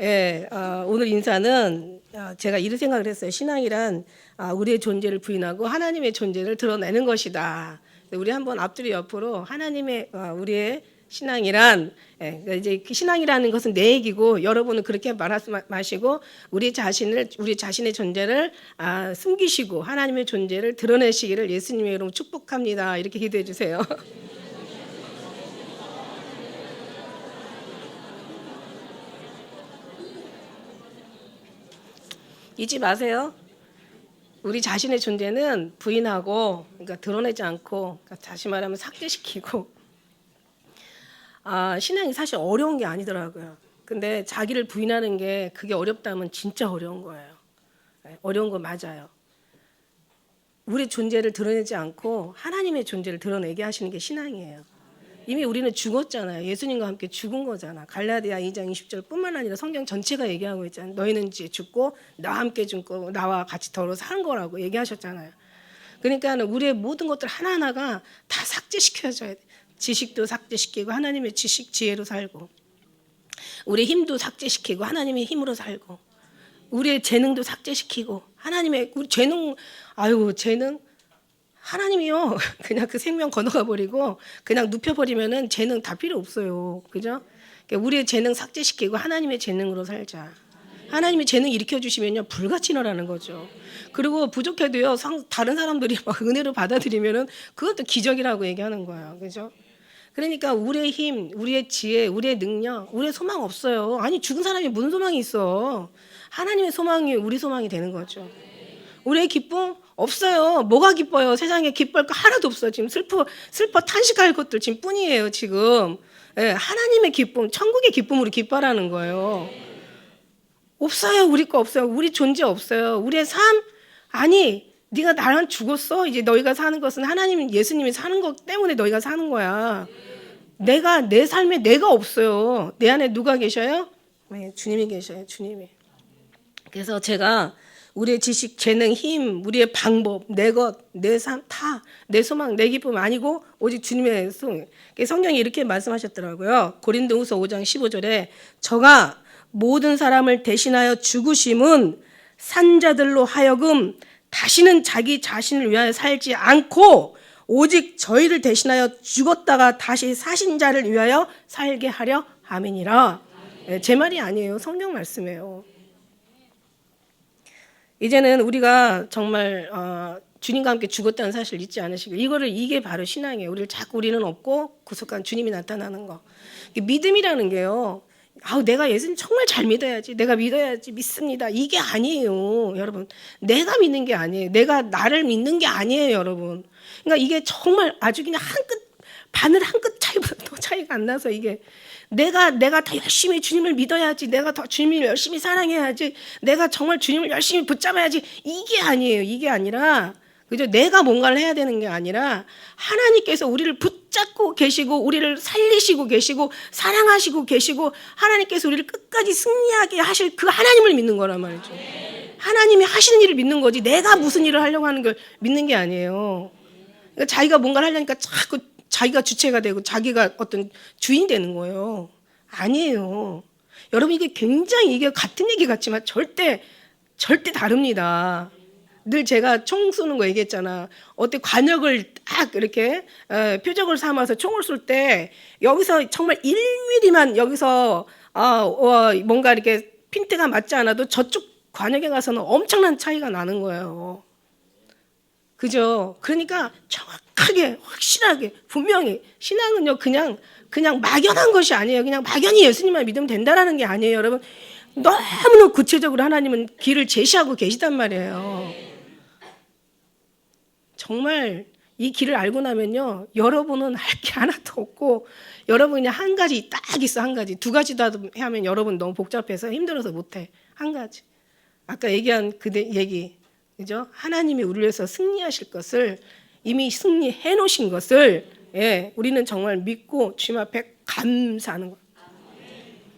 예, 오늘 인사는 제가 이런 생각을 했어요. 신앙이란 우리의 존재를 부인하고 하나님의 존재를 드러내는 것이다. 우리 한번 앞뒤로 옆으로 하나님의 우리의 신앙이란 그러니까 이제 그 신앙이라는 것은 내 얘기고 여러분은 그렇게 말하지 마시고 우리 자신의 존재를 숨기시고 하나님의 존재를 드러내시기를 예수님의 이름으로 축복합니다. 이렇게 기도해 주세요. 잊지 마세요. 우리 자신의 존재는 부인하고, 그러니까 드러내지 않고, 그러니까 다시 말하면 삭제시키고, 신앙이 사실 어려운 게 아니더라고요. 근데 자기를 부인하는 게 그게 어렵다면 진짜 어려운 거예요. 어려운 거 맞아요. 우리 존재를 드러내지 않고 하나님의 존재를 드러내게 하시는 게 신앙이에요. 이미 우리는 죽었잖아요. 예수님과 함께 죽은 거잖아. 갈라디아 2장 20절 뿐만 아니라 성경 전체가 얘기하고 있잖아요. 너희는 이제 죽고 나와 함께 죽고 나와 같이 더불어 사는 거라고 얘기하셨잖아요. 그러니까 우리의 모든 것들 하나하나가 다 삭제시켜줘야 돼. 지식도 삭제시키고 하나님의 지식 지혜로 살고, 우리의 힘도 삭제시키고 하나님의 힘으로 살고, 우리의 재능도 삭제시키고 하나님의 우리 재능 하나님이요. 그냥 그 생명 건너가 버리고 그냥 눕혀버리면은 재능 다 필요 없어요. 그죠? 그러니까 우리의 재능 삭제시키고 하나님의 재능으로 살자. 하나님의 재능 일으켜주시면요 불가치너라는 거죠. 그리고 부족해도요 다른 사람들이 막 은혜로 받아들이면은 그것도 기적이라고 얘기하는 거예요. 그죠? 그러니까 우리의 힘, 우리의 지혜, 우리의 능력, 우리의 소망 없어요. 아니 죽은 사람이 무슨 소망이 있어. 하나님의 소망이 우리 소망이 되는 거죠. 우리의 기쁨 없어요. 뭐가 기뻐요? 세상에 기뻐할 거 하나도 없어. 지금 슬퍼 탄식할 것들 지금 뿐이에요. 지금 하나님의 기쁨, 천국의 기쁨으로 기뻐하라는 거예요. 없어요. 우리 거 없어요. 우리 존재 없어요. 우리의 삶 아니 네가 나랑 죽었어. 이제 너희가 사는 것은 하나님 예수님이 사는 것 때문에 너희가 사는 거야. 내 삶에 내가 없어요. 내 안에 누가 계셔요? 네, 주님이 계셔요. 주님이. 그래서 제가 우리의 지식, 재능, 힘, 우리의 방법, 내 것, 내 삶, 다 내 소망, 내 기쁨 아니고 오직 주님의 송. 성경이 이렇게 말씀하셨더라고요. 고린도후서 5장 15절에 저가 모든 사람을 대신하여 죽으심은 산자들로 하여금 다시는 자기 자신을 위하여 살지 않고 오직 저희를 대신하여 죽었다가 다시 사신 자를 위하여 살게 하려 함이니라. 제 말이 아니에요. 성경 말씀이에요. 이제는 우리가 정말 주님과 함께 죽었다는 사실을 잊지 않으시고 이게 바로 신앙이에요. 우리는 없고 구속한 주님이 나타나는 거. 믿음이라는 게요. 내가 예수님 정말 잘 믿어야지. 내가 믿어야지. 믿습니다. 이게 아니에요. 여러분. 내가 믿는 게 아니에요. 내가 나를 믿는 게 아니에요. 여러분. 그러니까 이게 정말 아주 그냥 바늘 한 끗 차이보다 더 차이가 안 나서 이게 내가 더 열심히 주님을 믿어야지. 내가 더 주님을 열심히 사랑해야지. 내가 정말 주님을 열심히 붙잡아야지. 이게 아니에요. 이게 아니라 그죠? 내가 뭔가를 해야 되는 게 아니라 하나님께서 우리를 붙잡고 계시고 우리를 살리시고 계시고 사랑하시고 계시고 하나님께서 우리를 끝까지 승리하게 하실 그 하나님을 믿는 거란 말이죠. 하나님이 하시는 일을 믿는 거지 내가 무슨 일을 하려고 하는 걸 믿는 게 아니에요. 그러니까 자기가 뭔가를 하려니까 자꾸 자기가 주체가 되고 자기가 어떤 주인 되는 거예요. 아니에요. 여러분 이게 굉장히 이게 같은 얘기 같지만 절대 다릅니다. 늘 제가 총 쏘는 거 얘기했잖아. 어때 관역을 딱 이렇게 표적을 삼아서 총을 쏠 때 여기서 정말 1mm만 여기서 뭔가 이렇게 핀트가 맞지 않아도 저쪽 관역에 가서는 엄청난 차이가 나는 거예요. 그죠? 그러니까 정확하게 확실하게 분명히 신앙은요 그냥 막연한 것이 아니에요. 그냥 막연히 예수님만 믿으면 된다라는 게 아니에요. 여러분 너무너무 구체적으로 하나님은 길을 제시하고 계시단 말이에요. 정말 이 길을 알고 나면요 여러분은 할 게 하나도 없고 여러분 그냥 한 가지 딱 있어. 한 가지. 두 가지도 하면 여러분 너무 복잡해서 힘들어서 못해. 한 가지. 아까 얘기한 그 얘기 그죠? 하나님이 우리를 위해서 승리하실 것을 이미 승리해 놓으신 것을 우리는 정말 믿고 주님 앞에 감사하는 거예요.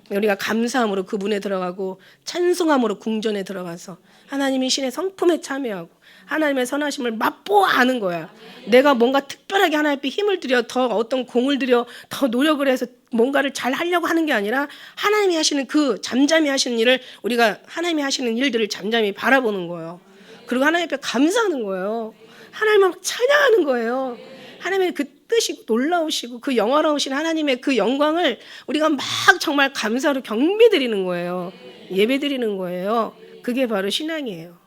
우리가 감사함으로 그분에 들어가고 찬송함으로 궁전에 들어가서 하나님이 신의 성품에 참여하고 하나님의 선하심을 맛보아 아는 거야. 내가 뭔가 특별하게 하나님 앞에 힘을 들여 더 어떤 공을 들여 더 노력을 해서 뭔가를 잘 하려고 하는 게 아니라 하나님이 하시는 그 잠잠히 하시는 일을 우리가 하나님이 하시는 일들을 잠잠히 바라보는 거예요. 그리고 하나님 앞에 감사하는 거예요. 하나님을 찬양하는 거예요. 하나님의 그 뜻이고 놀라우시고 그 영화로우신 하나님의 그 영광을 우리가 막 정말 감사로 경배드리는 거예요. 예배드리는 거예요. 그게 바로 신앙이에요.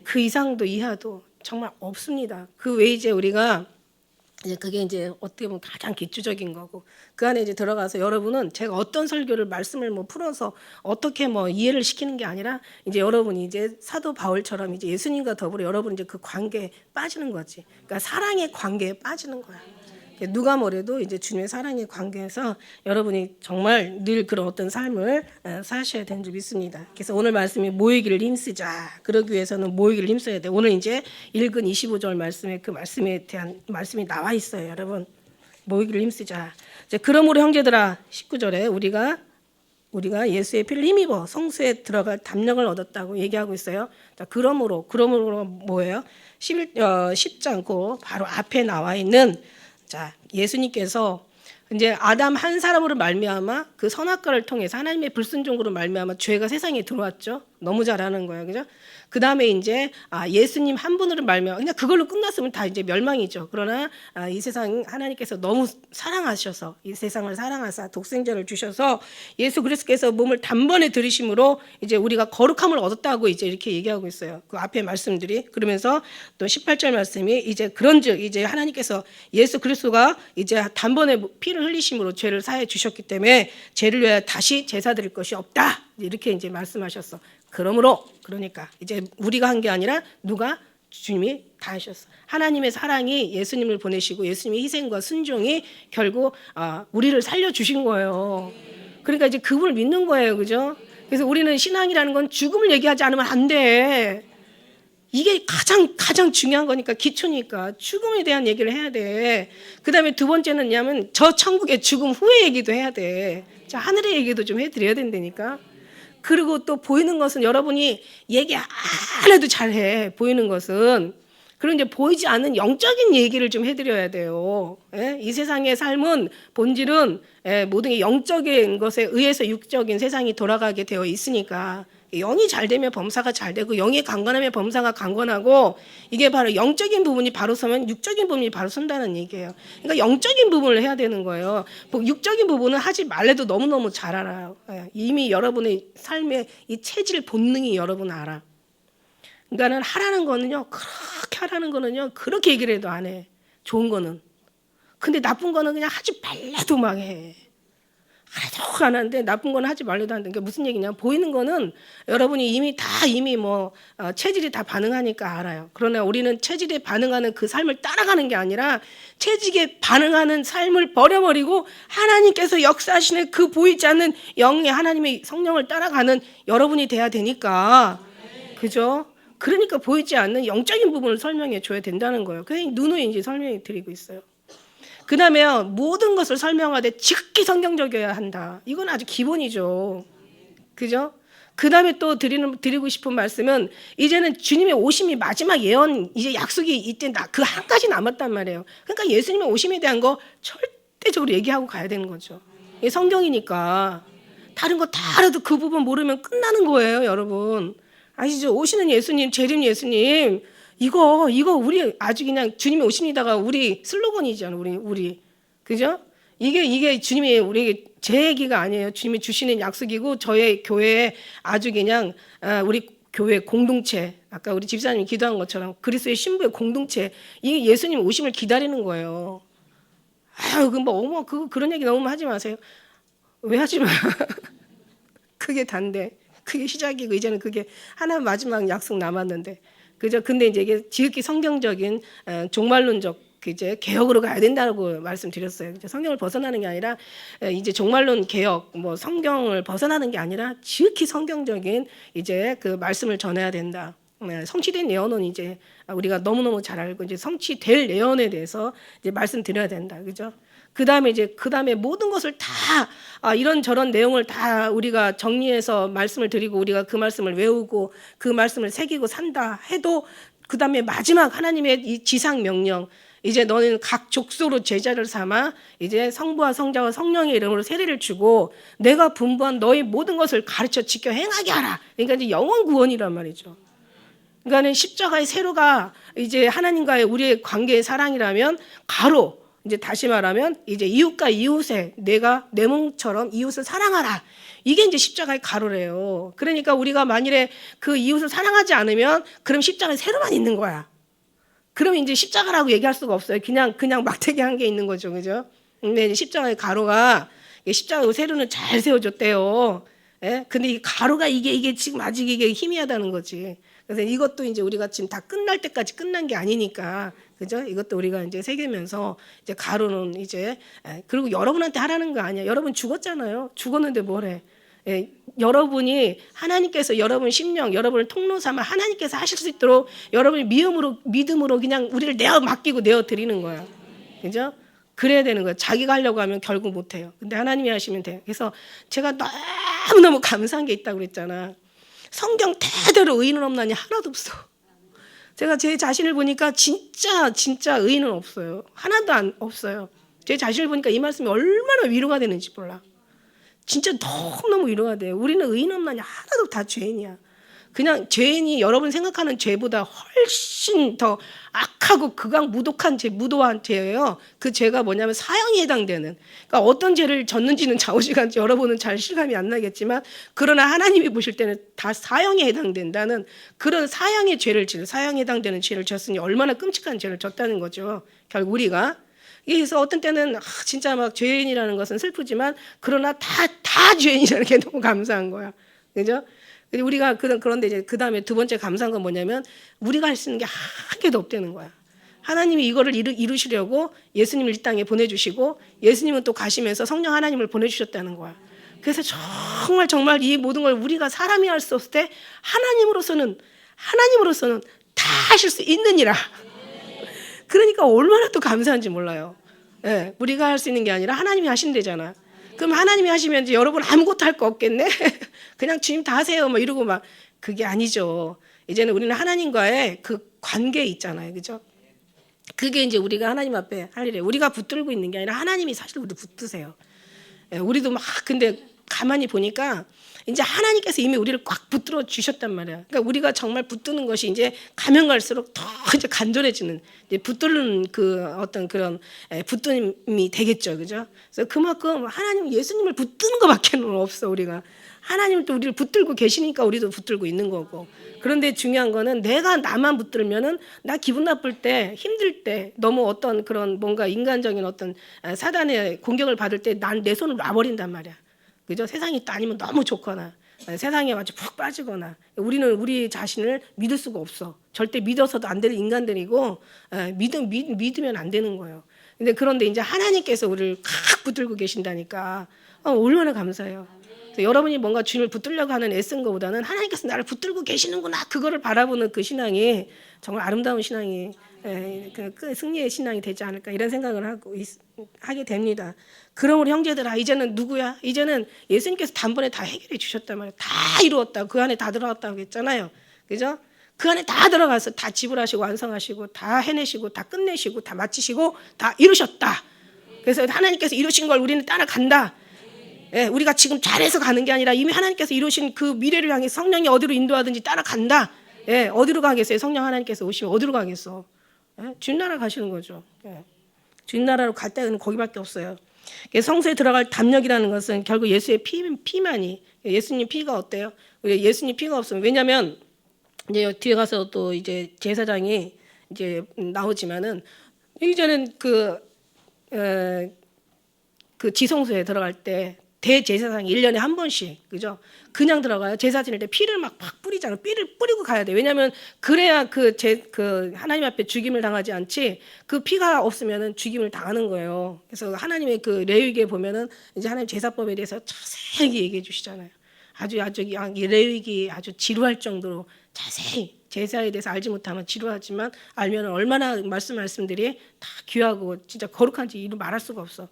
그 이상도 이하도 정말 없습니다. 그 외에 이제 우리가 이제 그게 이제 어떻게 보면 가장 기초적인 거고 그 안에 이제 들어가서 여러분은 제가 어떤 설교를 말씀을 뭐 풀어서 어떻게 뭐 이해를 시키는 게 아니라 이제 여러분이 이제 사도 바울처럼 이제 예수님과 더불어 여러분 이제 그 관계에 빠지는 거지. 그러니까 사랑의 관계에 빠지는 거야. 누가 뭐래도 이제 주님의 사랑의 관계에서 여러분이 정말 늘 그런 어떤 삶을 사셔야 되는 줄 믿습니다. 그래서 오늘 말씀이 모이기를 힘쓰자. 그러기 위해서는 모이기를 힘써야 돼. 오늘 이제 읽은 25절 말씀에 그 말씀에 대한 말씀이 나와 있어요. 여러분 모이기를 힘쓰자. 이제 그러므로 형제들아 19절에 우리가 예수의 피를 힘입어 성수에 들어갈 담력을 얻었다고 얘기하고 있어요. 자, 그러므로 뭐예요? 쉽지 않고 바로 앞에 나와 있는 자, 예수님께서 이제 아담 한 사람으로 말미암아 그 선악과를 통해서 하나님의 불순종으로 말미암아 죄가 세상에 들어왔죠. 너무 잘 아는 거예요. 그죠? 그다음에 이제 예수님 한 분으로 말미암아 그냥 그걸로 끝났으면 다 이제 멸망이죠. 그러나 이 세상 하나님께서 너무 사랑하셔서 이 세상을 사랑하사 독생자를 주셔서 예수 그리스도께서 몸을 단번에 들이심으로 이제 우리가 거룩함을 얻었다고 이제 이렇게 얘기하고 있어요. 그 앞에 말씀들이 그러면서 또 18절 말씀이 이제 그런즉 이제 하나님께서 예수 그리스도가 이제 단번에 피를 흘리심으로 죄를 사해 주셨기 때문에 죄를 위하여 다시 제사 드릴 것이 없다. 이렇게 이제 말씀하셨어. 그러므로 그러니까 이제 우리가 한 게 아니라 누가 주님이 다 하셨어. 하나님의 사랑이 예수님을 보내시고 예수님의 희생과 순종이 결국 우리를 살려 주신 거예요. 그러니까 이제 그분을 믿는 거예요, 그죠? 그래서 우리는 신앙이라는 건 죽음을 얘기하지 않으면 안 돼. 이게 가장 중요한 거니까 기초니까 죽음에 대한 얘기를 해야 돼. 그다음에 두 번째는 뭐냐면 저 천국의 죽음 후의 얘기도 해야 돼. 자, 하늘의 얘기도 좀 해드려야 된다니까. 그리고 또 보이는 것은 여러분이 얘기 안 해도 잘해. 보이는 것은. 그리고 이제 보이지 않는 영적인 얘기를 좀 해드려야 돼요. 예? 이 세상의 삶은 본질은 모든 게 영적인 것에 의해서 육적인 세상이 돌아가게 되어 있으니까 영이 잘 되면 범사가 잘 되고 영이 강건하면 범사가 강건하고 이게 바로 영적인 부분이 바로 서면 육적인 부분이 바로 선다는 얘기예요. 그러니까 영적인 부분을 해야 되는 거예요. 육적인 부분은 하지 말래도 너무너무 잘 알아요. 이미 여러분의 삶의 이 체질 본능이 여러분 알아. 그러니까는 하라는 거는요. 그렇게 하라는 거는요. 그렇게 얘기를 해도 안 해. 좋은 거는. 근데 나쁜 거는 그냥 하지 말래도 막 해. 하도 안 하는데 나쁜 건 하지 말래도 안 돼. 그러니까 무슨 얘기냐? 보이는 거는 여러분이 이미 뭐 체질이 다 반응하니까 알아요. 그러나 우리는 체질에 반응하는 그 삶을 따라가는 게 아니라 체질에 반응하는 삶을 버려버리고 하나님께서 역사하시는 그 보이지 않는 영의 하나님의 성령을 따라가는 여러분이 돼야 되니까 그죠? 그러니까 보이지 않는 영적인 부분을 설명해 줘야 된다는 거예요. 그냥 누누이 이제 설명해 드리고 있어요. 그 다음에 모든 것을 설명하되 지극히 성경적이어야 한다. 이건 아주 기본이죠. 그죠? 그 다음에 또 드리고 싶은 말씀은 이제는 주님의 오심이 마지막 예언, 이제 약속이 이때 그 한 가지 남았단 말이에요. 그러니까 예수님의 오심에 대한 거 절대적으로 얘기하고 가야 되는 거죠. 이게 성경이니까. 다른 거 다 알아도 그 부분 모르면 끝나는 거예요, 여러분. 아시죠? 오시는 예수님, 재림 예수님. 이거 우리 아주 그냥 주님이 오십니다가 우리 슬로건이잖아요. 우리 그죠? 이게 주님이 우리에게 제 얘기가 아니에요. 주님이 주시는 약속이고 저의 교회에 아주 그냥 우리 교회 공동체 아까 우리 집사님이 기도한 것처럼 그리스도의 신부의 공동체 이게 예수님 오심을 기다리는 거예요. 아유 그런 얘기 너무 하지 마세요. 왜 하지 마? 그게 단데 그게 시작이고 이제는 그게 하나 마지막 약속 남았는데. 그죠? 근데 이제 이게 지극히 성경적인 종말론적 이제 개혁으로 가야 된다고 말씀드렸어요. 성경을 벗어나는 게 아니라 이제 종말론 개혁, 뭐 성경을 벗어나는 게 아니라 지극히 성경적인 이제 그 말씀을 전해야 된다. 성취된 예언은 이제 우리가 너무너무 잘 알고 이제 성취될 예언에 대해서 이제 말씀드려야 된다. 그죠? 그 다음에 모든 것을 다 이런저런 내용을 다 우리가 정리해서 말씀을 드리고 우리가 그 말씀을 외우고 그 말씀을 새기고 산다 해도 그다음에 마지막 하나님의 이 지상 명령, 이제 너는 각 족속으로 제자를 삼아 이제 성부와 성자와 성령의 이름으로 세례를 주고 내가 분부한 너희 모든 것을 가르쳐 지켜 행하게 하라. 그러니까 이제 영원 구원이란 말이죠. 그러니까는 십자가의 세로가 이제 하나님과의 우리의 관계의 사랑이라면, 가로 이제 다시 말하면 이제 이웃과 이웃에 내가 내 몸처럼 이웃을 사랑하라. 이게 이제 십자가의 가로래요. 그러니까 우리가 만일에 그 이웃을 사랑하지 않으면 그럼 십자가의 세로만 있는 거야. 그러면 이제 십자가라고 얘기할 수가 없어요. 그냥 막대기 한 게 있는 거죠, 그죠? 근데 이제 십자가의 가로가, 십자가의 세로는 잘 세워줬대요. 예? 근데 이 가로가 이게 지금 아직 이게 희미하다는 거지. 그래서 이것도 이제 우리가 지금 다 끝날 때까지 끝난 게 아니니까, 그죠? 이것도 우리가 이제 새기면서 이제 가로는 이제, 그리고 여러분한테 하라는 거 아니야. 여러분 죽었잖아요. 죽었는데 뭐래? 예, 여러분이 하나님께서 여러분 심령, 여러분을 통로 삼아 하나님께서 하실 수 있도록 여러분이 믿음으로 그냥 우리를 맡기고 내어 드리는 거야. 그죠? 그래야 되는 거야. 자기가 하려고 하면 결국 못 해요. 근데 하나님이 하시면 돼요. 그래서 제가 너무너무 감사한 게 있다고 그랬잖아. 성경 대대로 의인은 없나니 하나도 없어. 제가 제 자신을 보니까 진짜 의인은 없어요. 하나도 없어요. 제 자신을 보니까 이 말씀이 얼마나 위로가 되는지 몰라. 진짜 너무너무 위로가 돼요. 우리는 의인 없나니 하나도 다 죄인이야. 그냥 죄인이 여러분 생각하는 죄보다 훨씬 더 악하고 극악무도한 무도한 죄예요. 그 죄가 뭐냐면 사형에 해당되는. 그러니까 어떤 죄를 졌는지는 좌우지간지 여러분은 잘 실감이 안 나겠지만, 그러나 하나님이 보실 때는 다 사형에 해당된다는 그런 사형에 해당되는 죄를 졌으니 얼마나 끔찍한 죄를 졌다는 거죠. 결국 우리가. 그래서 어떤 때는 진짜 막 죄인이라는 것은 슬프지만, 그러나 다 죄인이라는 게 너무 감사한 거야. 그죠? 우리가 그런데 이제 그 다음에 두 번째 감사한 건 뭐냐면, 우리가 할 수 있는 게 한 개도 없다는 거야. 하나님이 이거를 이루시려고 예수님을 이 땅에 보내주시고, 예수님은 또 가시면서 성령 하나님을 보내주셨다는 거야. 그래서 정말 이 모든 걸 우리가 사람이 할 수 없을 때 하나님으로서는 다 하실 수 있느니라. 그러니까 얼마나 또 감사한지 몰라요. 예, 우리가 할 수 있는 게 아니라 하나님이 하신대잖아. 그럼 하나님이 하시면 이제 여러분 아무것도 할 거 없겠네? 그냥 주님 다 하세요. 막 이러고 막. 그게 아니죠. 이제는 우리는 하나님과의 그 관계 있잖아요. 그죠? 그게 이제 우리가 하나님 앞에 할 일이에요. 우리가 붙들고 있는 게 아니라 하나님이 사실 우리 붙드세요. 예, 우리도 막 근데 가만히 보니까 이제 하나님께서 이미 우리를 꽉 붙들어 주셨단 말이야. 그러니까 우리가 정말 붙드는 것이 이제 가면 갈수록 더 이제 간절해지는, 이제 붙드는 그 어떤 그런 붙듦이 되겠죠, 그죠? 그래서 그만큼 하나님, 예수님을 붙드는 것밖에는 없어. 우리가 하나님을 또 우리를 붙들고 계시니까 우리도 붙들고 있는 거고. 그런데 중요한 거는 내가 나만 붙들면은 나 기분 나쁠 때, 힘들 때, 너무 어떤 그런 뭔가 인간적인 어떤 사단의 공격을 받을 때 난 내 손을 놔버린단 말이야. 그죠? 세상이 또 아니면 너무 좋거나 세상에 아주 푹 빠지거나, 우리는 우리 자신을 믿을 수가 없어. 절대 믿어서도 안 될 인간들이고, 믿으면 안 되는 거예요. 그런데 이제 하나님께서 우리를 칵 붙들고 계신다니까 얼마나 감사해요. 여러분이 뭔가 주님을 붙들려고 하는 애쓴 것보다는 하나님께서 나를 붙들고 계시는구나, 그거를 바라보는 그 신앙이 정말 아름다운 신앙이, 그 승리의 신앙이 되지 않을까, 이런 생각을 하게 됩니다. 그럼 우리 형제들아, 이제는 누구야? 이제는 예수님께서 단번에 다 해결해 주셨단 말이에요. 다 이루었다. 그 안에 다 들어갔다고 했잖아요. 그죠? 그 안에 다 들어가서 다 지불하시고 완성하시고 다 해내시고 다 끝내시고 다 마치시고 다 이루셨다. 그래서 하나님께서 이루신 걸 우리는 따라간다. 예, 우리가 지금 잘해서 가는 게 아니라 이미 하나님께서 이루신 그 미래를 향해 성령이 어디로 인도하든지 따라간다. 예, 어디로 가겠어요? 성령 하나님께서 오시면 어디로 가겠어? 예, 주님 나라 가시는 거죠. 예. 주님 나라로 갈 때는 거기밖에 없어요. 성소에 들어갈 담력이라는 것은 결국 예수의 피만이, 예수님 피가 어때요? 예수님 피가 없으면, 왜냐하면 이제 뒤에 가서 또 이제 제사장이 이제 나오지만은, 이제는 그 지성소에 들어갈 때 대제사장이 1년에 한 번씩, 그죠? 그냥 들어가요. 제사 지낼 때 피를 막 뿌리잖아요. 피를 뿌리고 가야 돼. 왜냐하면 그래야 그 하나님 앞에 죽임을 당하지 않지, 그 피가 없으면은 죽임을 당하는 거예요. 그래서 하나님의 그 레위기에 보면은 이제 하나님 제사법에 대해서 자세히 얘기해 주시잖아요. 아주 이 레위기 아주 지루할 정도로 자세히, 제사에 대해서 알지 못하면 지루하지만 알면 얼마나 말씀들이 다 귀하고 진짜 거룩한지 이루 말할 수가 없어.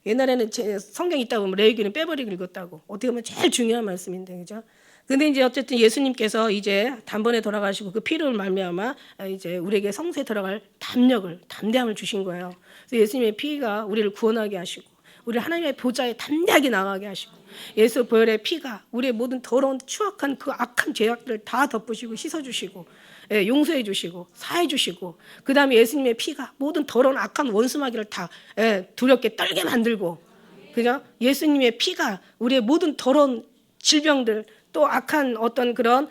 옛날에는 성경 읽다 보면 레위기는 빼버리고 읽었다고. 어떻게 보면 제일 중요한 말씀인데, 그죠? 근데 이제 어쨌든 예수님께서 이제 단번에 돌아가시고 그 피를 말미암아 이제 우리에게 성소에 들어갈 담력을, 담대함을 주신 거예요. 그래서 예수님의 피가 우리를 구원하게 하시고 우리 하나님의 보좌에 담대하게 나가게 하시고 예수 보혈의 피가 우리의 모든 더러운 추악한 그 악한 죄악들을 다 덮으시고 씻어주시고 용서해 주시고 사해 주시고 그 다음에 예수님의 피가 모든 더러운 악한 원수마귀를 다 두렵게 떨게 만들고 그죠? 예수님의 피가 우리의 모든 더러운 질병들 또 악한 어떤 그런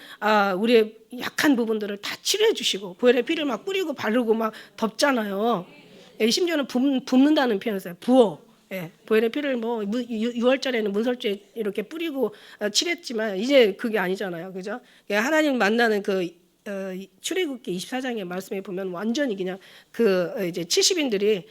우리의 약한 부분들을 다 치료해 주시고 보혈의 피를 막 뿌리고 바르고 막 덮잖아요. 심지어는 붓는다는 표현을 써요. 부어. 보혈의 피를 뭐 6월절에는 문설주에 이렇게 뿌리고 칠했지만 이제 그게 아니잖아요. 그죠? 하나님 만나는 그 출애굽기 24장의 말씀에 보면 완전히 그냥 그 이제 70인들이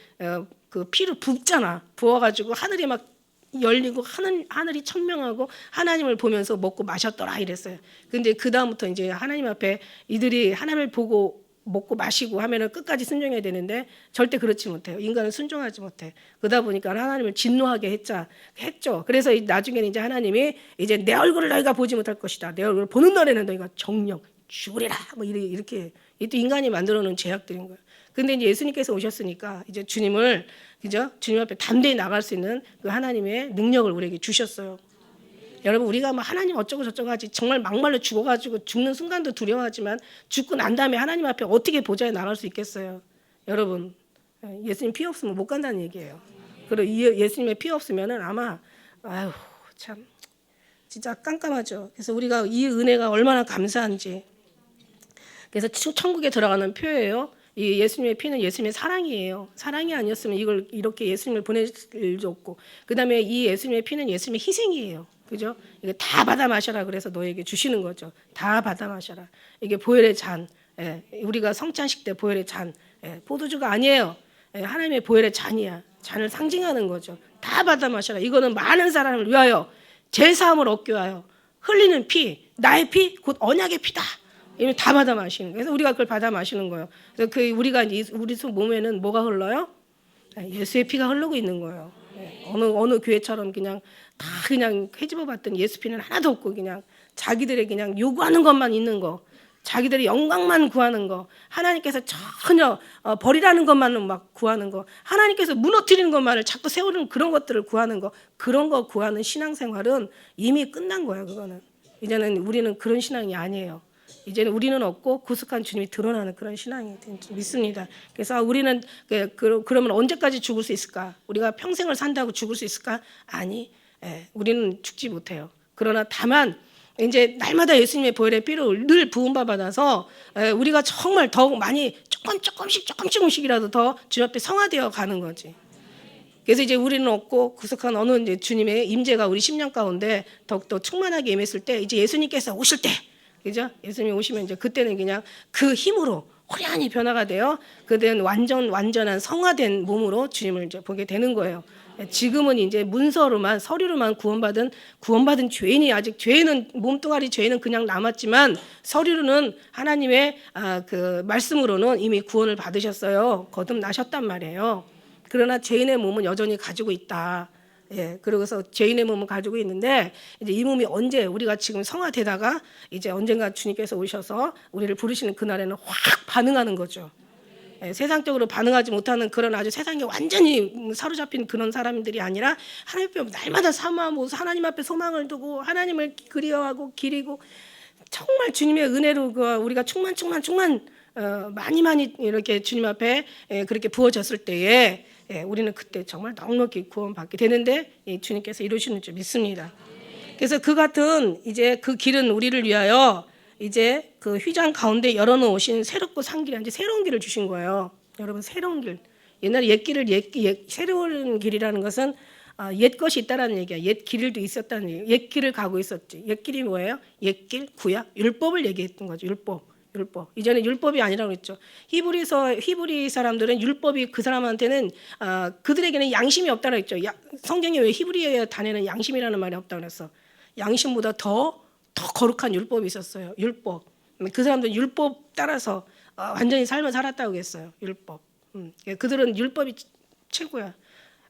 그 피를 붓잖아. 부어가지고 하늘이 막 열리고 하늘이 청명하고 하나님을 보면서 먹고 마셨더라 이랬어요. 근데 그 다음부터 이제 하나님 앞에 이들이 하나님을 보고 먹고 마시고 하면은 끝까지 순종해야 되는데 절대 그렇지 못해요. 인간은 순종하지 못해. 그러다 보니까 하나님을 진노하게 했죠. 그래서 나중에는 이제 하나님이 이제 내 얼굴을 너희가 보지 못할 것이다. 내 얼굴을 보는 날에는 너희가 정령 죽으리라. 뭐 이렇게 또 인간이 만들어 놓은 제약들인 거예요. 근데 이제 예수님께서 오셨으니까 이제 주님을 그죠? 주님 앞에 담대히 나갈 수 있는 그 하나님의 능력을 우리에게 주셨어요. 여러분 우리가 뭐 하나님 어쩌고 저쩌고 하지 정말 막말로 죽어가지고 죽는 순간도 두려워하지만 죽고 난 다음에 하나님 앞에 어떻게 보좌에 나갈 수 있겠어요? 여러분 예수님 피 없으면 못 간다는 얘기예요. 그리고 예수님의 피 없으면은 아마 아유 참 진짜 깜깜하죠. 그래서 우리가 이 은혜가 얼마나 감사한지. 그래서 천국에 들어가는 표예요. 이 예수님의 피는 예수님의 사랑이에요. 사랑이 아니었으면 이걸 이렇게 예수님을 보낼 일도 없고, 그 다음에 이 예수님의 피는 예수님의 희생이에요. 그죠? 이게 다 받아 마셔라 그래서 너에게 주시는 거죠. 다 받아 마셔라. 이게 보혈의 잔. 우리가 성찬식 때 보혈의 잔. 포도주가 아니에요. 하나님의 보혈의 잔이야. 잔을 상징하는 거죠. 다 받아 마셔라. 이거는 많은 사람을 위하여 제사함을 얻기 위하여 흘리는 피, 나의 피, 곧 언약의 피다. 이미 다 받아 마시는 거예요. 그래서 우리가 그걸 받아 마시는 거예요. 그래서 우리가 우리 몸에는 뭐가 흘러요? 예수의 피가 흐르고 있는 거예요. 어느 교회처럼 그냥 다 그냥 헤집어 봤더니 예수 피는 하나도 없고 그냥 자기들의 그냥 요구하는 것만 있는 거, 자기들의 영광만 구하는 거, 하나님께서 전혀 버리라는 것만은 막 구하는 거, 하나님께서 무너뜨리는 것만을 자꾸 세우는 그런 것들을 구하는 거, 그런 거 구하는 신앙생활은 이미 끝난 거예요. 그거는 이제는 우리는 그런 신앙이 아니에요. 이제는 우리는 없고 구속한 주님이 드러나는 그런 신앙이 믿습니다. 그래서 우리는 그러면 언제까지 죽을 수 있을까? 우리가 평생을 산다고 죽을 수 있을까? 아니, 우리는 죽지 못해요. 그러나 다만 이제 날마다 예수님의 보혈의 피로 늘 부음바 받아서 우리가 정말 더욱 많이 조금씩이라도 더 주님 앞에 성화되어 가는 거지. 그래서 이제 우리는 없고 구속한 어느 이제 주님의 임재가 우리 10년 가운데 더욱더 충만하게 임했을 때 이제 예수님께서 오실 때 그죠? 예수님이 오시면 이제 그때는 그냥 그 힘으로 호련히 변화가 되어 그때는 완전한 성화된 몸으로 주님을 이제 보게 되는 거예요. 지금은 이제 문서로만 서류로만 구원받은 죄인이 아직 죄는 몸뚱아리 죄는 그냥 남았지만 서류로는 하나님의 그 말씀으로는 이미 구원을 받으셨어요. 거듭나셨단 말이에요. 그러나 죄인의 몸은 여전히 가지고 있다. 그러고서 죄인의 몸을 가지고 있는데 이제 이 몸이 언제 우리가 지금 성화되다가 이제 언젠가 주님께서 오셔서 우리를 부르시는 그날에는 확 반응하는 거죠. 세상적으로 반응하지 못하는 그런 아주 세상에 완전히 사로잡힌 그런 사람들이 아니라 하나님 앞에 날마다 사모하고 하나님 앞에 소망을 두고 하나님을 그리워하고 기리고 정말 주님의 은혜로 우리가 충만 많이 이렇게 주님 앞에 그렇게 부어졌을 때에 우리는 그때 정말 넉넉히 구원받게 되는데 주님께서 이루시는 줄 믿습니다. 그래서 그 같은 이제 그 길은 우리를 위하여 이제 그 휘장 가운데 열어놓으신 새롭고 산 길이 이제 새로운 길을 주신 거예요. 여러분 새로운 길. 옛날에 옛 길을 새로운 길이라는 것은 옛 것이 있다라는 얘기야. 옛 길도 있었다는 얘기. 옛 길을 가고 있었지. 옛 길이 뭐예요? 옛 길, 구약, 율법을 얘기했던 거죠. 율법. 이제는 율법이 아니라고 했죠. 히브리 사람들은 율법이 그 사람한테는 그들에게는 양심이 없다고 했죠. 성경에 왜 히브리 단에는 양심이라는 말이 없다고 그랬어. 양심보다 더 거룩한 율법이 있었어요. 율법. 그 사람들은 율법 따라서 완전히 삶을 살았다고 했어요. 율법. 그들은 율법이 최고야.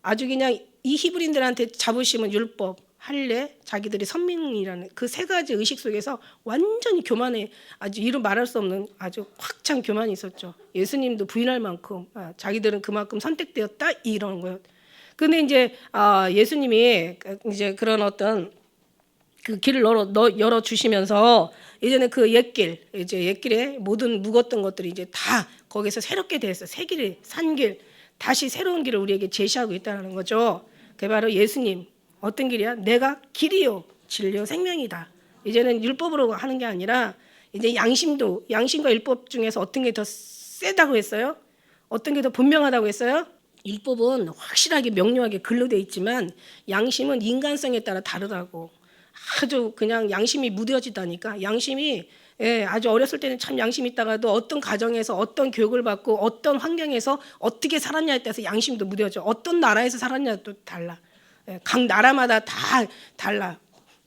아주 그냥 이 히브리인들한테 자부심은 율법. 할례, 자기들이 선민이라는 그 세 가지 의식 속에서 완전히 교만에 아주 이루 말할 수 없는 아주 확 찬 교만이 있었죠. 예수님도 부인할 만큼 자기들은 그만큼 선택되었다 이런 거예요. 근데 이제 예수님이 이제 그런 어떤 그 길을 열어 주시면서 이제는 그 옛길에 모든 묵었던 것들이 이제 다 거기서 새롭게 됐어요. 새 길이 산길 다시 새로운 길을 우리에게 제시하고 있다는 거죠. 그게 바로 예수님. 어떤 길이야? 내가 길이요 진리요 생명이다. 이제는 율법으로 하는 게 아니라 이제 양심과 율법 중에서 어떤 게 더 세다고 했어요? 어떤 게 더 분명하다고 했어요? 율법은 확실하게 명료하게 글로돼 있지만 양심은 인간성에 따라 다르다고. 아주 그냥 양심이 무뎌지다니까. 양심이 아주 어렸을 때는 참 양심이 있다가도 어떤 가정에서 어떤 교육을 받고 어떤 환경에서 어떻게 살았냐에 따라서 양심도 무뎌져. 어떤 나라에서 살았냐도 달라. 각 나라마다 다 달라.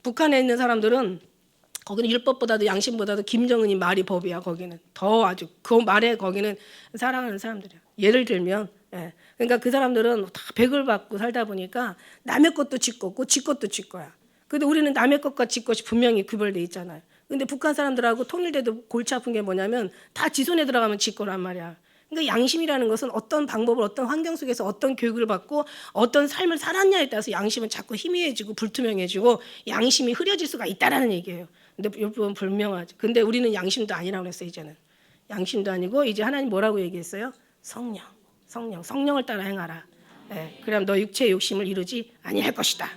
북한에 있는 사람들은 거기는 율법보다도 양심보다도 김정은이 말이 법이야. 거기는 더 아주 그 말에 거기는 사랑하는 사람들이야. 예를 들면 그러니까 그 사람들은 다 백을 받고 살다 보니까 남의 것도 지 거고 지 것도 지 거야. 근데 우리는 남의 것과 지 것이 분명히 구별돼 있잖아요. 근데 북한 사람들하고 통일돼도 골치 아픈 게 뭐냐면 다 지 손에 들어가면 지 거란 말이야. 그러니까 양심이라는 것은 어떤 방법을 어떤 환경 속에서 어떤 교육을 받고 어떤 삶을 살았냐에 따라서 양심은 자꾸 희미해지고 불투명해지고 양심이 흐려질 수가 있다라는 얘기예요. 근데 율법은 분명하죠. 근데 우리는 양심도 아니라고 그랬어요. 이제는 양심도 아니고 이제 하나님 뭐라고 얘기했어요? 성령을 따라 행하라. 그럼 너 육체의 욕심을 이루지 아니할 것이다.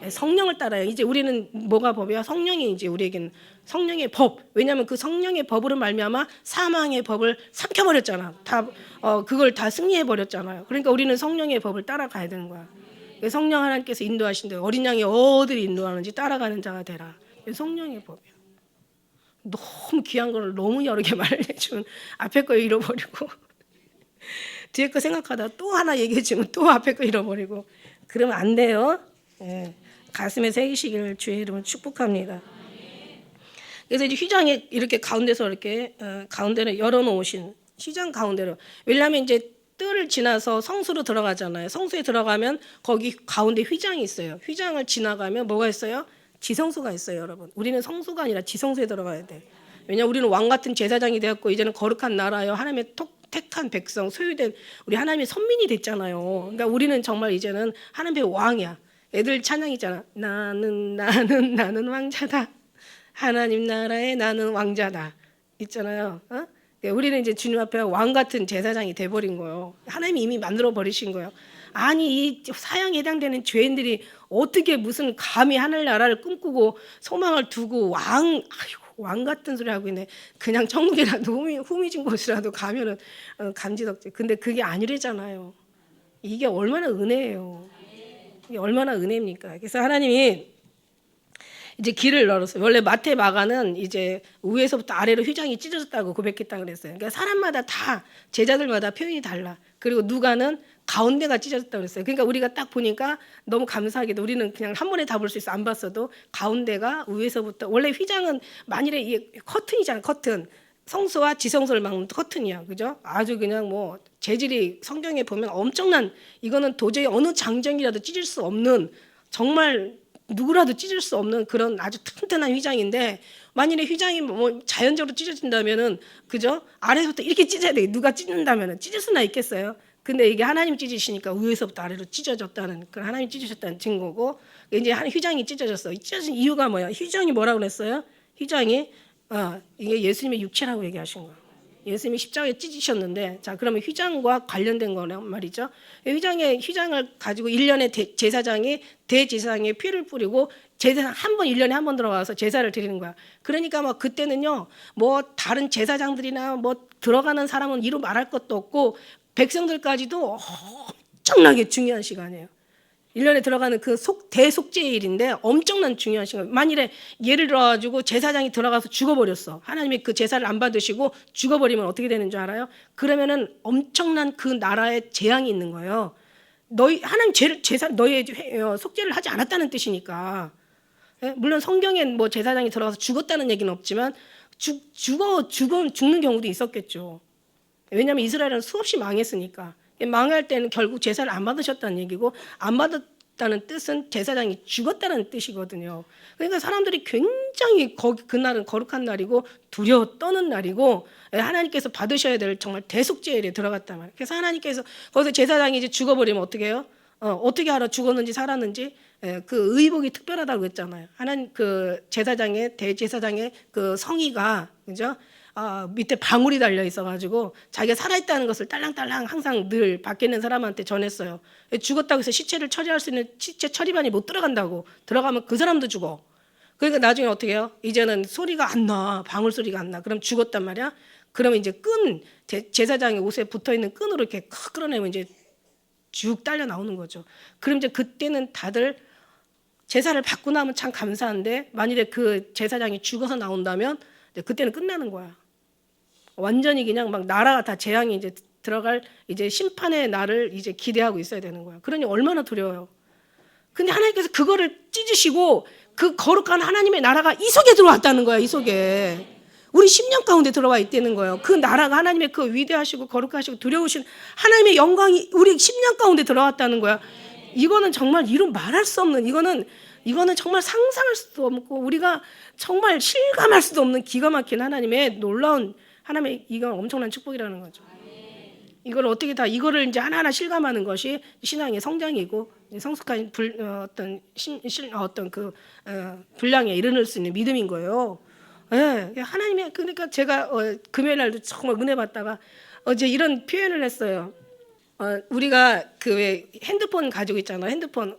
성령을 따라요. 이제 우리는 뭐가 법이야? 성령이 이제 우리에게는 성령의 법. 왜냐하면 그 성령의 법으로 말미암아 사망의 법을 삼켜버렸잖아. 그걸 다 승리해 버렸잖아요. 그러니까 우리는 성령의 법을 따라가야 되는 거야. 성령 하나님께서 인도하신대. 어린 양이 어디를 인도하는지 따라가는 자가 되라. 성령의 법이야. 너무 귀한 걸 너무 여러 개 말해주면 앞에 거 잃어버리고 뒤에 거 생각하다 또 하나 얘기해주면 또 앞에 거 잃어버리고 그러면 안 돼요. 가슴에 새기시기를 주의 이름으로 축복합니다. 그래서 이제 휘장에 이렇게 가운데서 이렇게 가운데를 열어놓으신 휘장 가운데로. 왜냐하면 이제 뜰을 지나서 성수로 들어가잖아요. 성수에 들어가면 거기 가운데 휘장이 있어요. 휘장을 지나가면 뭐가 있어요? 지성소가 있어요, 여러분. 우리는 성소가 아니라 지성소에 들어가야 돼. 왜냐하면 우리는 왕 같은 제사장이 되었고 이제는 거룩한 나라요. 하나님의 택한 백성, 소유된 우리 하나님의 선민이 됐잖아요. 그러니까 우리는 정말 이제는 하나님의 왕이야. 애들 찬양이잖아. 나는 왕자다. 하나님 나라에 나는 왕자다. 있잖아요. 우리는 이제 주님 앞에 왕 같은 제사장이 돼버린 거예요. 하나님이 이미 만들어 버리신 거예요. 아니 이 사형에 해당되는 죄인들이 어떻게 무슨 감히 하늘나라를 꿈꾸고 소망을 두고 왕 같은 소리 하고 있네. 그냥 천국이라도 후미진 곳이라도 가면은 감지덕지. 근데 그게 아니래잖아요. 이게 얼마나 은혜예요. 이게 얼마나 은혜입니까? 그래서 하나님이 이제 길을 열었어요. 원래 마태 마가는 이제 위에서부터 아래로 휘장이 찢어졌다고 고백했다고 그랬어요. 그러니까 사람마다 다 제자들마다 표현이 달라. 그리고 누가는 가운데가 찢어졌다고 그랬어요. 그러니까 우리가 딱 보니까 너무 감사하게도 우리는 그냥 한 번에 다 볼 수 있어. 안 봤어도 가운데가 위에서부터 원래 휘장은 만일에 이 커튼이잖아. 커튼. 성소와 지성소를 막는 커튼이야. 그죠? 아주 그냥 뭐 재질이 성경에 보면 엄청난 이거는 도저히 어느 장정이라도 찢을 수 없는 정말 누구라도 찢을 수 없는 그런 아주 튼튼한 휘장인데 만일에 휘장이 뭐 자연적으로 찢어진다면은 그죠? 아래서부터 이렇게 찢어야 돼. 누가 찢는다면은 찢을 수나 있겠어요? 근데 이게 하나님 찢으시니까 위에서부터 아래로 찢어졌다는 그 하나님 찢으셨다는 증거고 이제 휘장이 찢어졌어. 찢어진 이유가 뭐야? 휘장이 뭐라고 그랬어요? 휘장이 이게 예수님의 육체라고 얘기하신 거예요. 예수님이 십자가에 찢으셨는데 자 그러면 휘장과 관련된 거란 말이죠. 휘장을 가지고 1년에 제사장이 대제사장의 피를 뿌리고 제사장 1년에 한 번 들어가서 제사를 드리는 거야. 그러니까 뭐 그때는요 뭐 다른 제사장들이나 뭐 들어가는 사람은 이루 말할 것도 없고 백성들까지도 엄청나게 중요한 시간이에요. 1년에 들어가는 그 대속죄일인데 엄청난 중요한 시간. 만일에 예를 들어가지고 제사장이 들어가서 죽어버렸어. 하나님이 그 제사를 안 받으시고 죽어버리면 어떻게 되는 줄 알아요? 그러면은 엄청난 그 나라에 재앙이 있는 거예요. 하나님 너의 속죄를 하지 않았다는 뜻이니까. 물론 성경엔 뭐 제사장이 들어가서 죽었다는 얘기는 없지만 죽는 경우도 있었겠죠. 왜냐하면 이스라엘은 수없이 망했으니까. 망할 때는 결국 제사를 안 받으셨다는 얘기고 안 받았다는 죽었다는 뜻은 제사장이 죽었다는 뜻이거든요. 그러니까 사람들이 굉장히 그날은 거룩한 날이고 두려워 떠는 날이고 하나님께서 받으셔야 될 정말 대속죄에 들어갔단 말이에요. 그래서 하나님께서 거기서 제사장이 이제 죽어버리면 어떻게 해요? 어떻게 알아 죽었는지 살았는지? 그 의복이 특별하다고 했잖아요. 하나님 그 제사장의 대제사장의 그 성의가 그죠? 밑에 방울이 달려 있어가지고 자기가 살아있다는 것을 딸랑딸랑 항상 늘 밖에 있는 사람한테 전했어요. 죽었다고 해서 시체를 처리할 수 있는 시체 처리반이 못 들어간다고. 들어가면 그 사람도 죽어. 그러니까 나중에 어떻게 해요? 이제는 소리가 안 나. 방울 소리가 안 나. 그럼 죽었단 말이야. 그러면 이제 제사장의 옷에 붙어있는 끈으로 이렇게 끌어내면 이제 쭉 딸려 나오는 거죠. 그럼 이제 그때는 다들 제사를 받고 나면 참 감사한데 만일에 그 제사장이 죽어서 나온다면 이제 그때는 끝나는 거야. 완전히 그냥 막 나라가 다 재앙이 이제 들어갈 이제 심판의 날을 이제 기대하고 있어야 되는 거야. 그러니 얼마나 두려워요. 근데 하나님께서 그거를 찢으시고 그 거룩한 하나님의 나라가 이 속에 들어왔다는 거야. 이 속에. 우리 10년 가운데 들어와 있다는 거예요. 그 나라가 하나님의 그 위대하시고 거룩하시고 두려우신 하나님의 영광이 우리 10년 가운데 들어왔다는 거야. 이거는 정말 이루 말할 수 없는 이거는 정말 상상할 수도 없고 우리가 정말 실감할 수도 없는 기가 막힌 하나님의 놀라운 하나님의 이건 엄청난 축복이라는 거죠. 이걸 어떻게 다 이거를 이제 하나하나 실감하는 것이 신앙의 성장이고 성숙한 어떤 그 분량에 이르는 수 있는 믿음인 거예요. 예, 하나님의 그러니까 제가 금요일 날도 정말 은혜 받다가 어제 이런 표현을 했어요. 우리가 그 왜 핸드폰 가지고 있잖아요.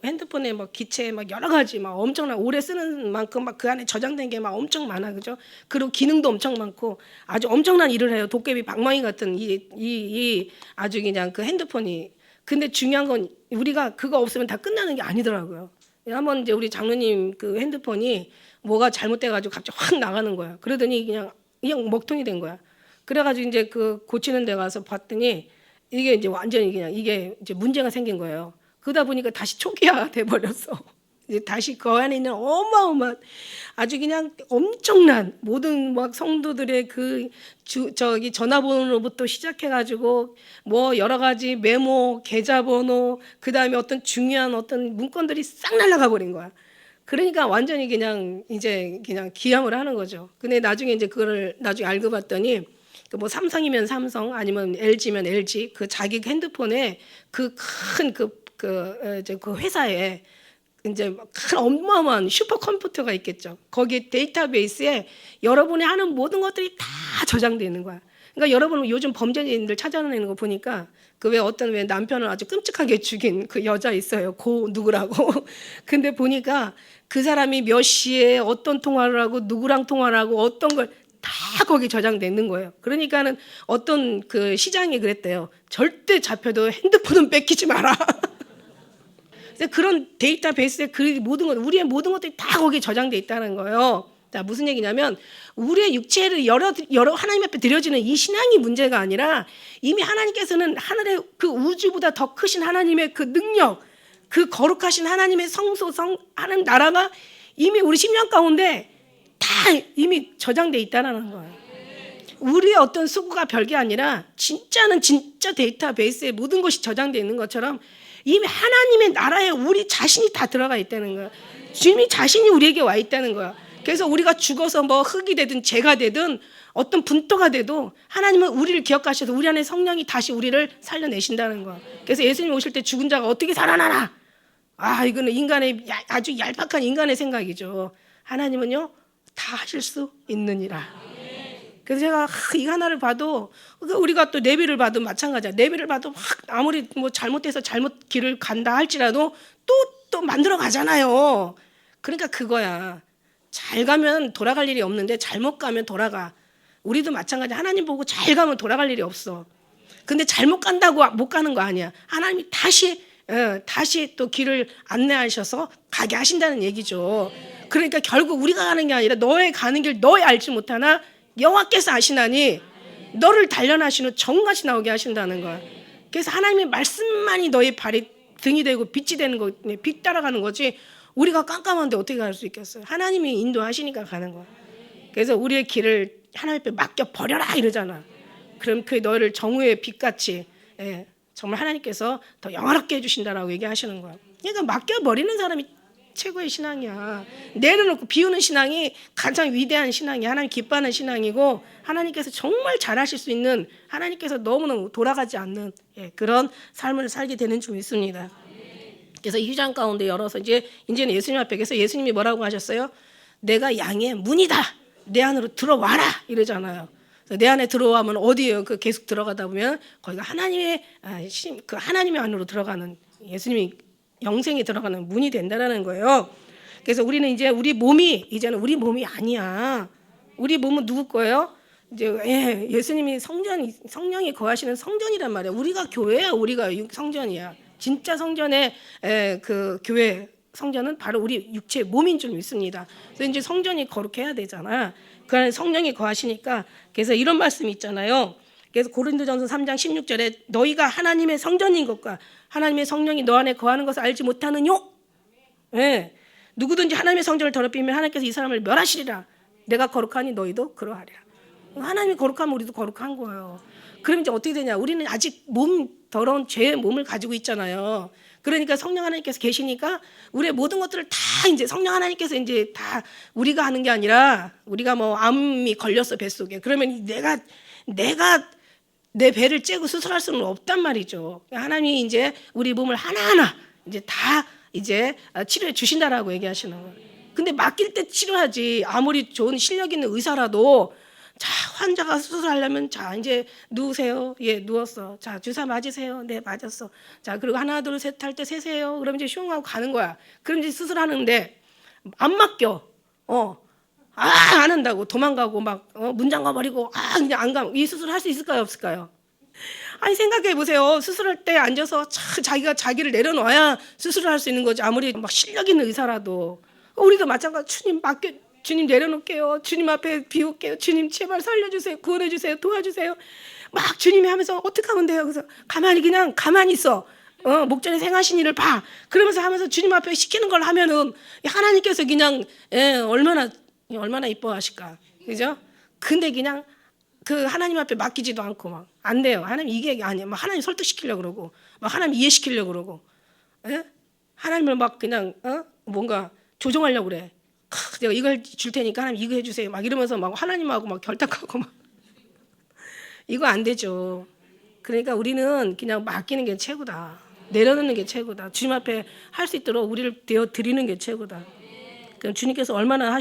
핸드폰에 뭐 기체 막 여러 가지 막 엄청난 오래 쓰는 만큼 막 그 안에 저장된 게 막 엄청 많아, 그죠? 그리고 기능도 엄청 많고 아주 엄청난 일을 해요. 도깨비 방망이 같은 이 아주 그냥 그 핸드폰이. 근데 중요한 건 우리가 그거 없으면 다 끝나는 게 아니더라고요. 한번 이제 우리 장로님 그 핸드폰이 뭐가 잘못돼가지고 갑자기 확 나가는 거야. 그러더니 그냥 먹통이 된 거야. 그래가지고 이제 그 고치는 데 가서 봤더니. 이게 이제 완전히 그냥 이게 이제 문제가 생긴 거예요. 그러다 보니까 다시 초기화가 돼버렸어. 이제 다시 그 안에 있는 어마어마한 아주 그냥 엄청난 모든 막 성도들의 그 저기 전화번호부터 시작해가지고 뭐 여러 가지 메모, 계좌번호, 그 다음에 어떤 중요한 어떤 문건들이 싹 날아가 버린 거야. 그러니까 완전히 그냥 이제 그냥 기함을 하는 거죠. 근데 나중에 이제 그거를 나중에 알고 봤더니. 뭐 삼성이면 삼성 아니면 LG면 LG 그 자기 핸드폰에 그 큰 그 회사에 이제 큰 어마어마한 슈퍼컴퓨터가 있겠죠. 거기 데이터베이스에 여러분이 하는 모든 것들이 다 저장되어 있는 거야. 그러니까 여러분 요즘 범죄인들 찾아내는 거 보니까 그 왜 어떤 왜 남편을 아주 끔찍하게 죽인 그 여자 있어요. 고 누구라고. 근데 보니까 그 사람이 몇 시에 어떤 통화를 하고 누구랑 통화를 하고 어떤 걸 다 거기 저장돼 있는 거예요. 그러니까는 어떤 그 시장이 그랬대요. 절대 잡혀도 핸드폰은 뺏기지 마라. 그런 데이터베이스에 그 모든 것, 우리의 모든 것들이 다 거기에 저장돼 있다는 거예요. 자, 무슨 얘기냐면 우리의 육체를 여러 하나님 앞에 드려지는 이 신앙이 문제가 아니라 이미 하나님께서는 하늘의 그 우주보다 더 크신 하나님의 그 능력, 그 거룩하신 하나님의 성소성 하는 나라가 이미 우리 10년 가운데 다 이미 저장돼 있다는 거예요. 우리의 어떤 수고가 별게 아니라 진짜는 진짜 데이터베이스에 모든 것이 저장되어 있는 것처럼 이미 하나님의 나라에 우리 자신이 다 들어가 있다는 거야. 주님이 자신이 우리에게 와 있다는 거야. 그래서 우리가 죽어서 뭐 흙이 되든 재가 되든 어떤 분토가 돼도 하나님은 우리를 기억하셔서 우리 안에 성령이 다시 우리를 살려내신다는 거야. 그래서 예수님 오실 때 죽은 자가 어떻게 살아나나? 이거는 인간의 아주 얄팍한 인간의 생각이죠. 하나님은요 다 하실 수 있느니라. 그래서 제가 이 하나를 봐도 우리가 또 레위를 봐도 마찬가지야. 레위를 봐도 아무리 뭐 잘못돼서 잘못 길을 간다 할지라도 또 만들어 가잖아요. 그러니까 그거야. 잘 가면 돌아갈 일이 없는데 잘못 가면 돌아가. 우리도 마찬가지. 하나님 보고 잘 가면 돌아갈 일이 없어. 근데 잘못 간다고 못 가는 거 아니야. 하나님이 다시 또 길을 안내하셔서 가게 하신다는 얘기죠. 그러니까 결국 우리가 가는 게 아니라 너의 가는 길 너희 알지 못하나 여호와께서 아시나니 너를 단련하시는 정같이 나오게 하신다는 거야. 그래서 하나님의 말씀만이 너의 발이 등이 되고 빛이 되는 거, 빛 따라가는 거지. 우리가 깜깜한데 어떻게 갈 수 있겠어요? 하나님이 인도하시니까 가는 거야. 그래서 우리의 길을 하나님 앞에 맡겨 버려라 이러잖아. 그럼 그 너를 정오의 빛같이 정말 하나님께서 더 영화롭게 해주신다라고 얘기하시는 거예요. 그러니까 맡겨버리는 사람이 최고의 신앙이야. 내려놓고 비우는 신앙이 가장 위대한 신앙이야. 하나님 기뻐하는 신앙이고 하나님께서 정말 잘하실 수 있는, 하나님께서 너무너무 돌아가지 않는 그런 삶을 살게 되는 줄 믿습니다. 그래서 이 휴장 가운데 열어서 이제는 예수님 앞에 계서 예수님이 뭐라고 하셨어요? 내가 양의 문이다. 내 안으로 들어와라 이러잖아요. 내 안에 들어오면 어디예요? 그 계속 들어가다 보면 거기가 하나님의 그 하나님의 안으로 들어가는, 예수님이 영생에 들어가는 문이 된다라는 거예요. 그래서 우리는 이제 이제는 우리 몸이 아니야. 우리 몸은 누구 거예요? 이제 예수님이 성령이 거하시는 성전이란 말이야. 우리가 교회야. 우리가 성전이야. 진짜 성전의 그 교회 성전은 바로 우리 육체의 몸인 줄 믿습니다. 그래서 이제 성전이 거룩해야 되잖아. 그 안에 성령이 거하시니까, 그래서 이런 말씀이 있잖아요. 그래서 고린도전서 3장 16절에 너희가 하나님의 성전인 것과 하나님의 성령이 너 안에 거하는 것을 알지 못하느뇨? 누구든지 하나님의 성전을 더럽히면 하나님께서 이 사람을 멸하시리라. 내가 거룩하니 너희도 그러하리라. 하나님이 거룩하면 우리도 거룩한 거예요. 그럼 이제 어떻게 되냐? 우리는 아직 더러운 죄의 몸을 가지고 있잖아요. 그러니까 성령 하나님께서 계시니까 우리의 모든 것들을 다 이제 성령 하나님께서 이제 다 우리가 하는 게 아니라, 우리가 뭐 암이 걸렸어 뱃속에, 그러면 내가 내 배를 째고 수술할 수는 없단 말이죠. 하나님이 이제 우리 몸을 하나하나 이제 다 이제 치료해 주신다라고 얘기하시는 거예요. 근데 맡길 때 치료하지. 아무리 좋은 실력 있는 의사라도 자, 환자가 수술하려면 자, 이제 누우세요. 예, 누웠어. 자, 주사 맞으세요. 네, 맞았어. 자, 그리고 하나, 둘, 셋 할 때 세세요. 그럼 이제 슝하고 가는 거야. 그럼 이제 수술하는데 안 맡겨. 안 한다고 도망가고 막 문 잠가버리고 그냥 안 가면 이 수술 할 수 있을까요, 없을까요? 아니 생각해 보세요. 수술할 때 앉아서 자기가 자기를 내려놔야 수술을 할 수 있는 거지. 아무리 막 실력 있는 의사라도. 우리도 마찬가지. 주님 내려놓을게요. 주님 앞에 비울게요. 주님 제발 살려주세요. 구원해주세요. 도와주세요. 막 주님이 하면서 어떻게 하면 돼요? 그래서 가만히 있어. 목전에 행하신 일을 봐. 그러면서 하면서 주님 앞에 시키는 걸 하면은 하나님께서 그냥 얼마나 이뻐하실까. 그죠? 근데 그냥 그 하나님 앞에 맡기지도 않고 막 안 돼요. 하나님 이게 아니야. 막 하나님 설득시키려고 그러고 막 하나님 이해시키려고 그러고 하나님을 막 그냥 뭔가 조종하려고 그래. 내가 이걸 줄 테니까 하나님 이거 해주세요. 막 이러면서 막 하나님하고 막 결탁하고 막 이거 안 되죠. 그러니까 우리는 그냥 맡기는 게 최고다. 내려놓는 게 최고다. 주님 앞에 할 수 있도록 우리를 되어 드리는 게 최고다. 그럼 주님께서 얼마나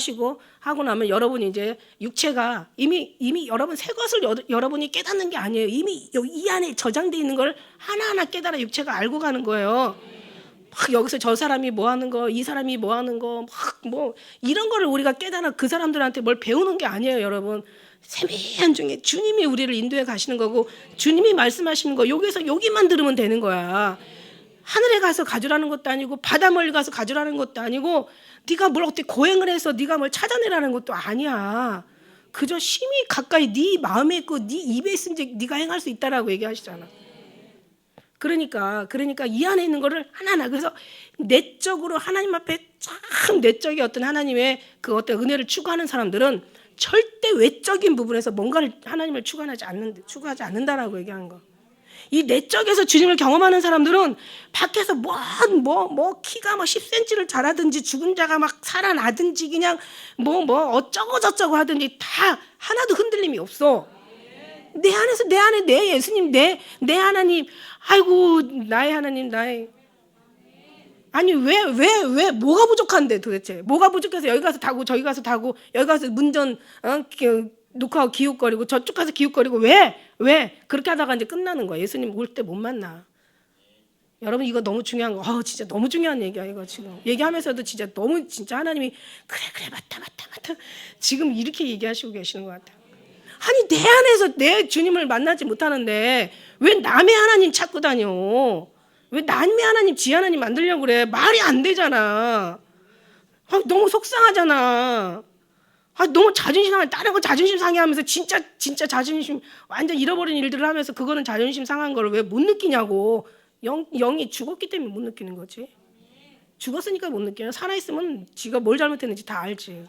하고 나면 여러분이 이제 육체가 이미 여러분 새 것을 여러분이 깨닫는 게 아니에요. 이미 이 안에 저장되어 있는 걸 하나하나 깨달아 육체가 알고 가는 거예요. 막 여기서 저 사람이 뭐 하는 거, 이 사람이 뭐 하는 거, 막 뭐 이런 거를 우리가 깨달아 그 사람들한테 뭘 배우는 게 아니에요, 여러분. 세미한 중에 주님이 우리를 인도해 가시는 거고 주님이 말씀하시는 거 여기만 들으면 되는 거야. 하늘에 가서 가져라는 것도 아니고 바다 멀리 가서 가져라는 것도 아니고 네가 뭘 어떻게 고행을 해서 네가 뭘 찾아내라는 것도 아니야. 그저 심히 가까이 네 마음에 있고 네 입에 있으니 네가 행할 수 있다라고 얘기하시잖아. 그러니까 이 안에 있는 거를 하나하나, 그래서 내적으로 하나님 앞에 참 내적인 어떤 하나님의 그 어떤 은혜를 추구하는 사람들은 절대 외적인 부분에서 뭔가를 하나님을 추구하지 않는다라고 얘기하는 거. 이 내적에서 주님을 경험하는 사람들은 밖에서 뭐 키가 뭐 10cm를 자라든지 죽은 자가 막 살아나든지 그냥 뭐 어쩌고 저쩌고 하든지 다 하나도 흔들림이 없어. 내 안에 내 예수님, 내 하나님, 아이고 나의 하나님, 아니 왜 뭐가 부족한데 도대체? 뭐가 부족해서 여기 가서 타고 저기 가서 타고 여기 가서 문전 녹화하고 기웃거리고 저쪽 가서 기웃거리고 왜 그렇게 하다가 이제 끝나는 거야. 예수님 올 때 못 만나. 여러분 이거 너무 중요한 거. 진짜 너무 중요한 얘기야 이거 지금. 얘기하면서도 진짜 하나님이 그래 맞다. 지금 이렇게 얘기하시고 계시는 것 같아요. 아니 내 안에서 내 주님을 만나지 못하는데 왜 남의 하나님 찾고 다녀? 왜 남의 하나님 지 하나님 만들려고 그래? 말이 안 되잖아. 너무 속상하잖아. 너무 자존심 상해. 다른 거 자존심 상해하면서 진짜 자존심 완전 잃어버린 일들을 하면서 그거는 자존심 상한 걸 왜 못 느끼냐고. 영이 죽었기 때문에 못 느끼는 거지. 죽었으니까 못 느껴요. 살아있으면 지가 뭘 잘못했는지 다 알지.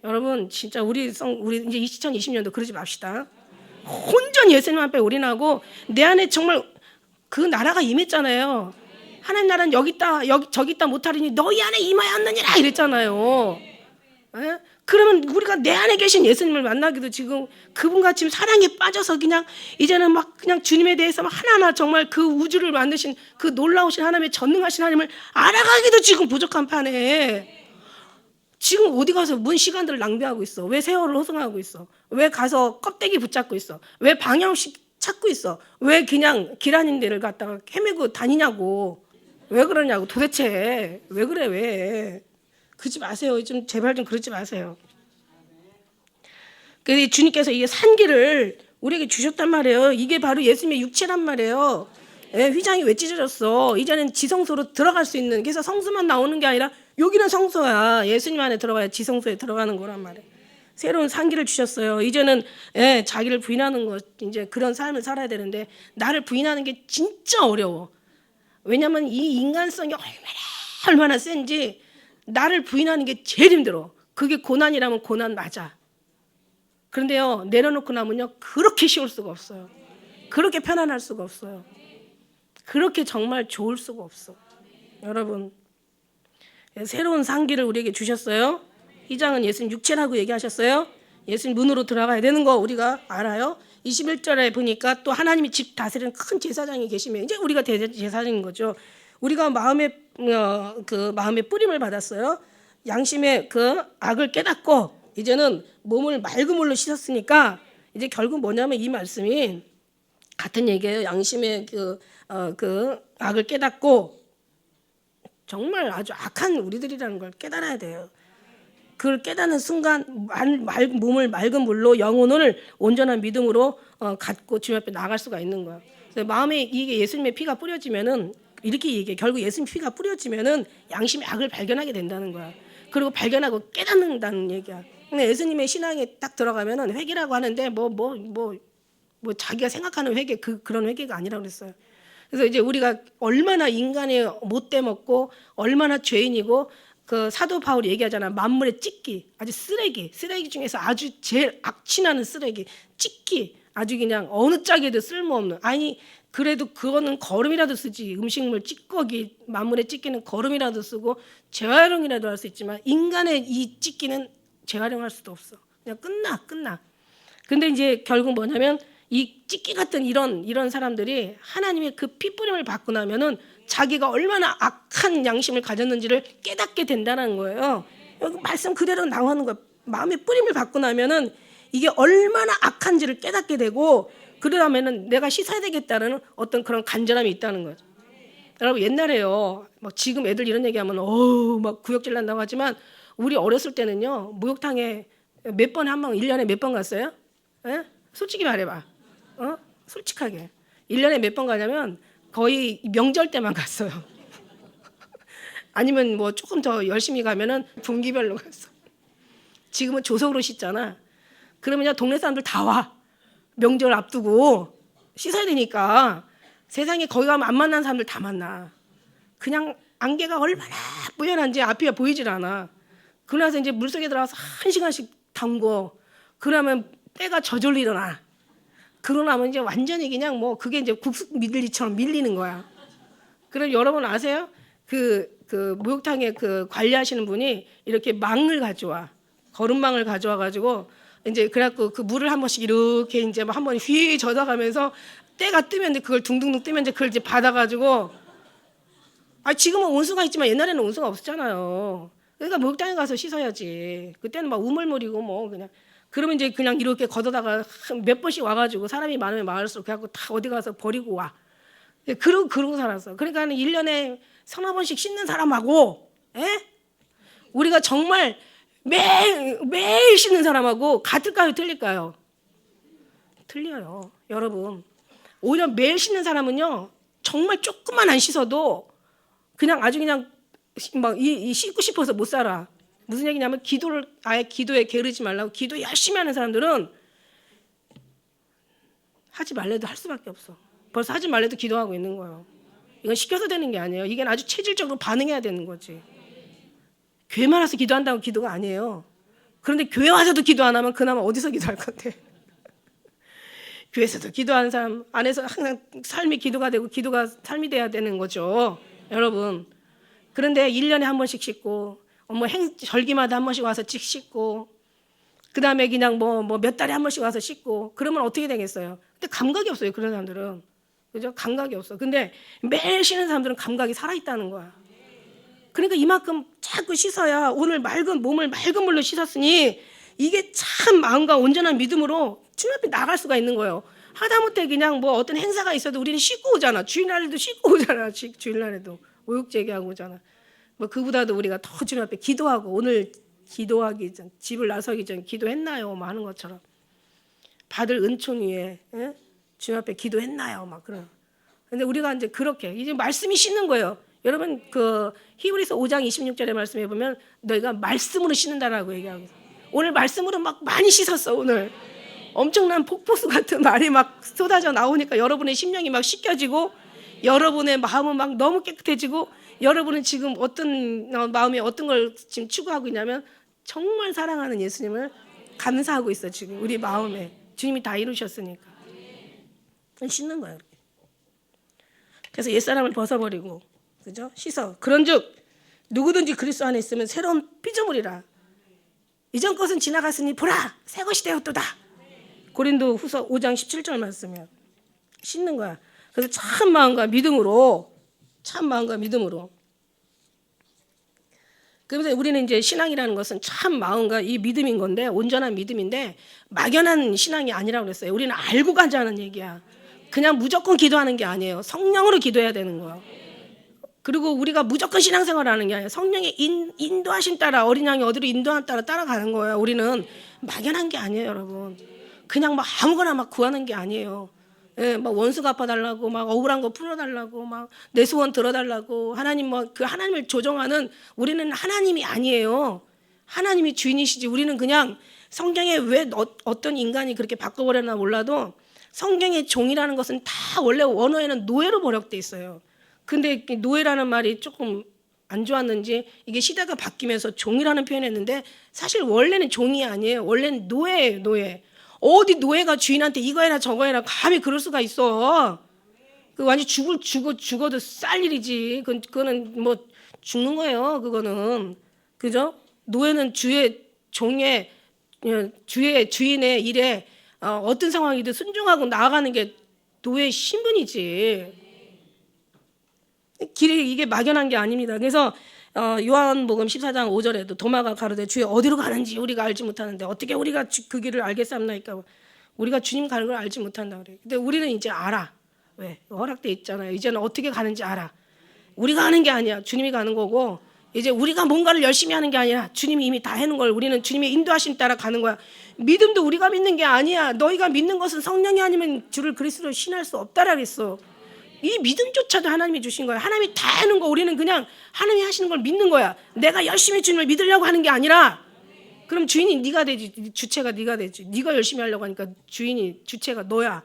여러분 진짜 우리 이제 2020년도 그러지 맙시다. 온전히 예수님 앞에 올인하고 내 안에 정말 그 나라가 임했잖아요. 하나님 나라는 여기 있다 저기 있다 못하리니 너희 안에 임하였느니라 이랬잖아요. 예? 그러면 우리가 내 안에 계신 예수님을 만나기도 지금 그분같이 지금 사랑에 빠져서 그냥 이제는 막 그냥 주님에 대해서 막 하나하나 정말 그 우주를 만드신 그 놀라우신 하나님의 전능하신 하나님을 알아가기도 지금 부족한 판에 지금 어디 가서 뭔 시간들을 낭비하고 있어? 왜 세월을 허송하고 있어? 왜 가서 껍데기 붙잡고 있어? 왜 방향식 찾고 있어? 왜 그냥 길 아닌 데를 갖다가 헤매고 다니냐고? 왜 그러냐고? 도대체 왜 그래 왜? 그러지 마세요. 좀 제발 좀 그러지 마세요. 그래서 주님께서 이게 산기를 우리에게 주셨단 말이에요. 이게 바로 예수님의 육체란 말이에요. 예, 휘장이 왜 찢어졌어? 이제는 지성소로 들어갈 수 있는. 그래서 성소만 나오는 게 아니라 여기는 성소야. 예수님 안에 들어가야 지성소에 들어가는 거란 말이에요. 새로운 산기를 주셨어요. 이제는 자기를 부인하는 것, 이제 그런 삶을 살아야 되는데 나를 부인하는 게 진짜 어려워. 왜냐하면 이 인간성이 얼마나 센지 나를 부인하는 게 제일 힘들어. 그게 고난이라면 고난 맞아. 그런데요, 내려놓고 나면요, 그렇게 쉬울 수가 없어요. 그렇게 편안할 수가 없어요. 그렇게 정말 좋을 수가 없어. 여러분, 새로운 상기를 우리에게 주셨어요. 휘장은 예수님 육체라고 얘기하셨어요. 예수님 문으로 들어가야 되는 거 우리가 알아요. 21절에 보니까 또 하나님이 집 다스리는 큰 제사장이 계시면 이제 우리가 대제사장인 거죠. 우리가 마음의 뿌림을 받았어요. 양심의 그 악을 깨닫고 이제는 몸을 맑은 물로 씻었으니까 이제 결국 뭐냐면 이 말씀이 같은 얘기예요. 양심의 그 악을 깨닫고 정말 아주 악한 우리들이라는 걸 깨달아야 돼요. 그걸 깨닫는 순간 몸을 맑은 물로 영혼을 온전한 믿음으로 갖고 주님 앞에 나갈 수가 있는 거예요. 마음에 이게 예수님의 피가 뿌려지면은 이렇게 얘기해. 결국 예수님 피가 뿌려지면은 양심의 악을 발견하게 된다는 거야. 그리고 발견하고 깨닫는다는 얘기야. 근데 예수님의 신앙에 딱 들어가면은 회개라고 하는데 뭐 자기가 생각하는 회개 그런 회개가 아니라고 그랬어요. 그래서 이제 우리가 얼마나 인간의 못돼 먹고 얼마나 죄인이고 그 사도 바울이 얘기하잖아. 만물의 찢기, 아주 쓰레기 중에서 아주 제일 악취나는 쓰레기, 찢기, 아주 그냥 어느 짝에도 쓸모없는. 아니 그래도 그거는 거름이라도 쓰지. 음식물 찌꺼기, 만물의 찢기는 거름이라도 쓰고 재활용이라도 할 수 있지만 인간의 이 찢기는 재활용할 수도 없어. 그냥 끝나. 근데 이제 결국 뭐냐면 이 찢기 같은 이런 사람들이 하나님의 그 피뿌림을 받고 나면은 자기가 얼마나 악한 양심을 가졌는지를 깨닫게 된다는 거예요. 여기 말씀 그대로 나오는 거예요. 마음의 뿌림을 받고 나면은 이게 얼마나 악한지를 깨닫게 되고 그러면은 내가 씻어야 되겠다는 어떤 그런 간절함이 있다는 거죠. 여러분 옛날에요. 막 지금 애들 이런 얘기하면 막 구역질 난다고 하지만 우리 어렸을 때는요. 목욕탕에 몇 번에 한 번 1년에 몇 번 갔어요? 에? 솔직히 말해봐. 솔직하게 1년에 몇 번 가냐면 거의 명절 때만 갔어요. 아니면 뭐 조금 더 열심히 가면은 분기별로 갔어. 지금은 조석으로 씻잖아. 그러면 동네 사람들 다 와. 명절 앞두고 씻어야 되니까 세상에 거기 가면 안 만난 사람들 다 만나. 그냥 안개가 얼마나 뿌연한지 앞이 보이질 않아. 그러나서 이제 물속에 들어가서 1시간씩 담궈. 그러면 때가 저절로 일어나. 그러고 나면 이제 완전히 그냥 뭐 그게 이제 국수 밀리처럼 밀리는 거야. 그럼 여러분 아세요? 그 목욕탕에 그 관리하시는 분이 이렇게 망을 가져와. 거름망을 가져와 가지고 이제 그래갖고 그 물을 한 번씩 이렇게 이제 한 번 휘 젖어가면서 때가 뜨면 이제 그걸 둥둥둥 뜨면 이제 그걸 이제 받아가지고 지금은 온수가 있지만 옛날에는 온수가 없었잖아요. 그러니까 목욕탕에 가서 씻어야지. 그때는 막 우물물이고 뭐 그냥. 그러면 이제 그냥 이렇게 걷어다가 몇 번씩 와가지고 사람이 많으면 많을수록 그래갖고 다 어디 가서 버리고 와. 그러고 살았어. 그러니까 1년에 서너 번씩 씻는 사람하고 우리가 정말 매일 씻는 사람하고 같을까요? 틀릴까요? 틀려요. 여러분. 오히려 매일 씻는 사람은요. 정말 조금만 안 씻어도 그냥 아주 그냥 막 씻고 싶어서 못 살아. 무슨 얘기냐면 기도에 게으르지 말라고 기도 열심히 하는 사람들은 하지 말래도 할 수밖에 없어. 벌써 하지 말래도 기도하고 있는 거예요. 이건 시켜서 되는 게 아니에요. 이게 아주 체질적으로 반응해야 되는 거지. 교회만 와서 기도한다고 기도가 아니에요. 그런데 교회 와서도 기도 안 하면 그나마 어디서 기도할 건데. 교회에서도 기도하는 사람 안에서 항상 삶이 기도가 되고 기도가 삶이 돼야 되는 거죠, 여러분. 그런데 1년에 한 번씩 씻고 절기마다 한 번씩 와서 씻고 그다음에 그냥 몇 달에 한 번씩 와서 씻고 그러면 어떻게 되겠어요? 근데 감각이 없어요, 그런 사람들은. 그죠? 감각이 없어. 근데 매일 쉬는 사람들은 감각이 살아있다는 거야. 그러니까 이만큼 자꾸 씻어야 오늘 몸을 맑은 물로 씻었으니 이게 참 마음과 온전한 믿음으로 주님 앞에 나갈 수가 있는 거예요. 하다못해 그냥 어떤 행사가 있어도 우리는 씻고 오잖아. 주일날에도 씻고 오잖아. 주일날에도 오육제기하고 오잖아. 그보다도 우리가 더 주님 앞에 기도하고 오늘 기도하기 전 집을 나서기 전 기도했나요? 하는 것처럼 받을 은총 위에 주님 앞에 기도했나요? 그런. 근데 우리가 이제 그렇게 이제 말씀이 씻는 거예요. 여러분 히브리서 5장 26절의 말씀에 보면 너희가 말씀으로 씻는다라고 얘기하고 있어요. 오늘 말씀으로 많이 씻었어. 오늘 엄청난 폭포수 같은 말이 쏟아져 나오니까 여러분의 심령이 씻겨지고 여러분의 마음은 너무 깨끗해지고 여러분은 지금 어떤 마음에 어떤 걸 지금 추구하고 있냐면 정말 사랑하는 예수님을 감사하고 있어. 지금 우리 마음에 주님이 다 이루셨으니까 씻는 거예요. 그래서 옛사람을 벗어버리고 그죠? 씻어. 그런즉 누구든지 그리스도 안에 있으면 새로운 피조물이라. 이전 것은 지나갔으니 보라 새 것이 되었도다. 고린도후서 5장 17절 말씀이야. 씻는 거야. 그래서 참 마음과 믿음으로 그래서 우리는 이제 신앙이라는 것은 참 마음과 이 믿음인 건데 온전한 믿음인데 막연한 신앙이 아니라고 그랬어요. 우리는 알고 가자는 얘기야. 그냥 무조건 기도하는 게 아니에요. 성령으로 기도해야 되는 거예요. 그리고 우리가 무조건 신앙생활을 하는 게 아니에요. 성령의 인도하심 따라 어린 양이 어디로 인도함 따라 따라가는 거예요. 우리는 막연한 게 아니에요, 여러분. 그냥 아무거나 구하는 게 아니에요. 예, 원수 갚아달라고 억울한 거 풀어달라고 내 소원 들어달라고 하나님 그 하나님을 조종하는 우리는 하나님이 아니에요. 하나님이 주인이시지. 우리는 그냥 성경에 왜 어떤 인간이 그렇게 바꿔버렸나 몰라도 성경의 종이라는 것은 다 원래 원어에는 노예로 번역돼 있어요. 근데 노예라는 말이 조금 안 좋았는지 이게 시대가 바뀌면서 종이라는 표현했는데 사실 원래는 종이 아니에요. 원래는 노예예요, 노예. 어디 노예가 주인한테 이거 해라 저거 해라 감히 그럴 수가 있어. 그 완전 죽어도 쌀 일이지. 그거는 죽는 거예요. 그거는 그죠? 노예는 주인의 일에 어떤 상황이든 순종하고 나아가는 게 노예 신분이지. 길이 이게 막연한 게 아닙니다. 그래서 요한복음 14장 5절에도 도마가 가로되 주여 어디로 가는지 우리가 알지 못하는데 어떻게 우리가 그 길을 알겠사옵나이까. 우리가 주님 가는 걸 알지 못한다 그래요. 근데 우리는 이제 알아. 왜? 허락돼 있잖아요. 이제는 어떻게 가는지 알아. 우리가 하는 게 아니야. 주님이 가는 거고 이제 우리가 뭔가를 열심히 하는 게 아니라 주님이 이미 다 해놓은 걸 우리는 주님의 인도하심 따라 가는 거야. 믿음도 우리가 믿는 게 아니야. 너희가 믿는 것은 성령이 아니면 주를 그리스도로 신할 수 없다라 그랬어. 이 믿음조차도 하나님이 주신 거야. 하나님이 다 하는 거 우리는 그냥 하나님이 하시는 걸 믿는 거야. 내가 열심히 주님을 믿으려고 하는 게 아니라 그럼 주인이 네가 되지. 주체가 네가 되지. 네가 열심히 하려고 하니까 주체가 너야.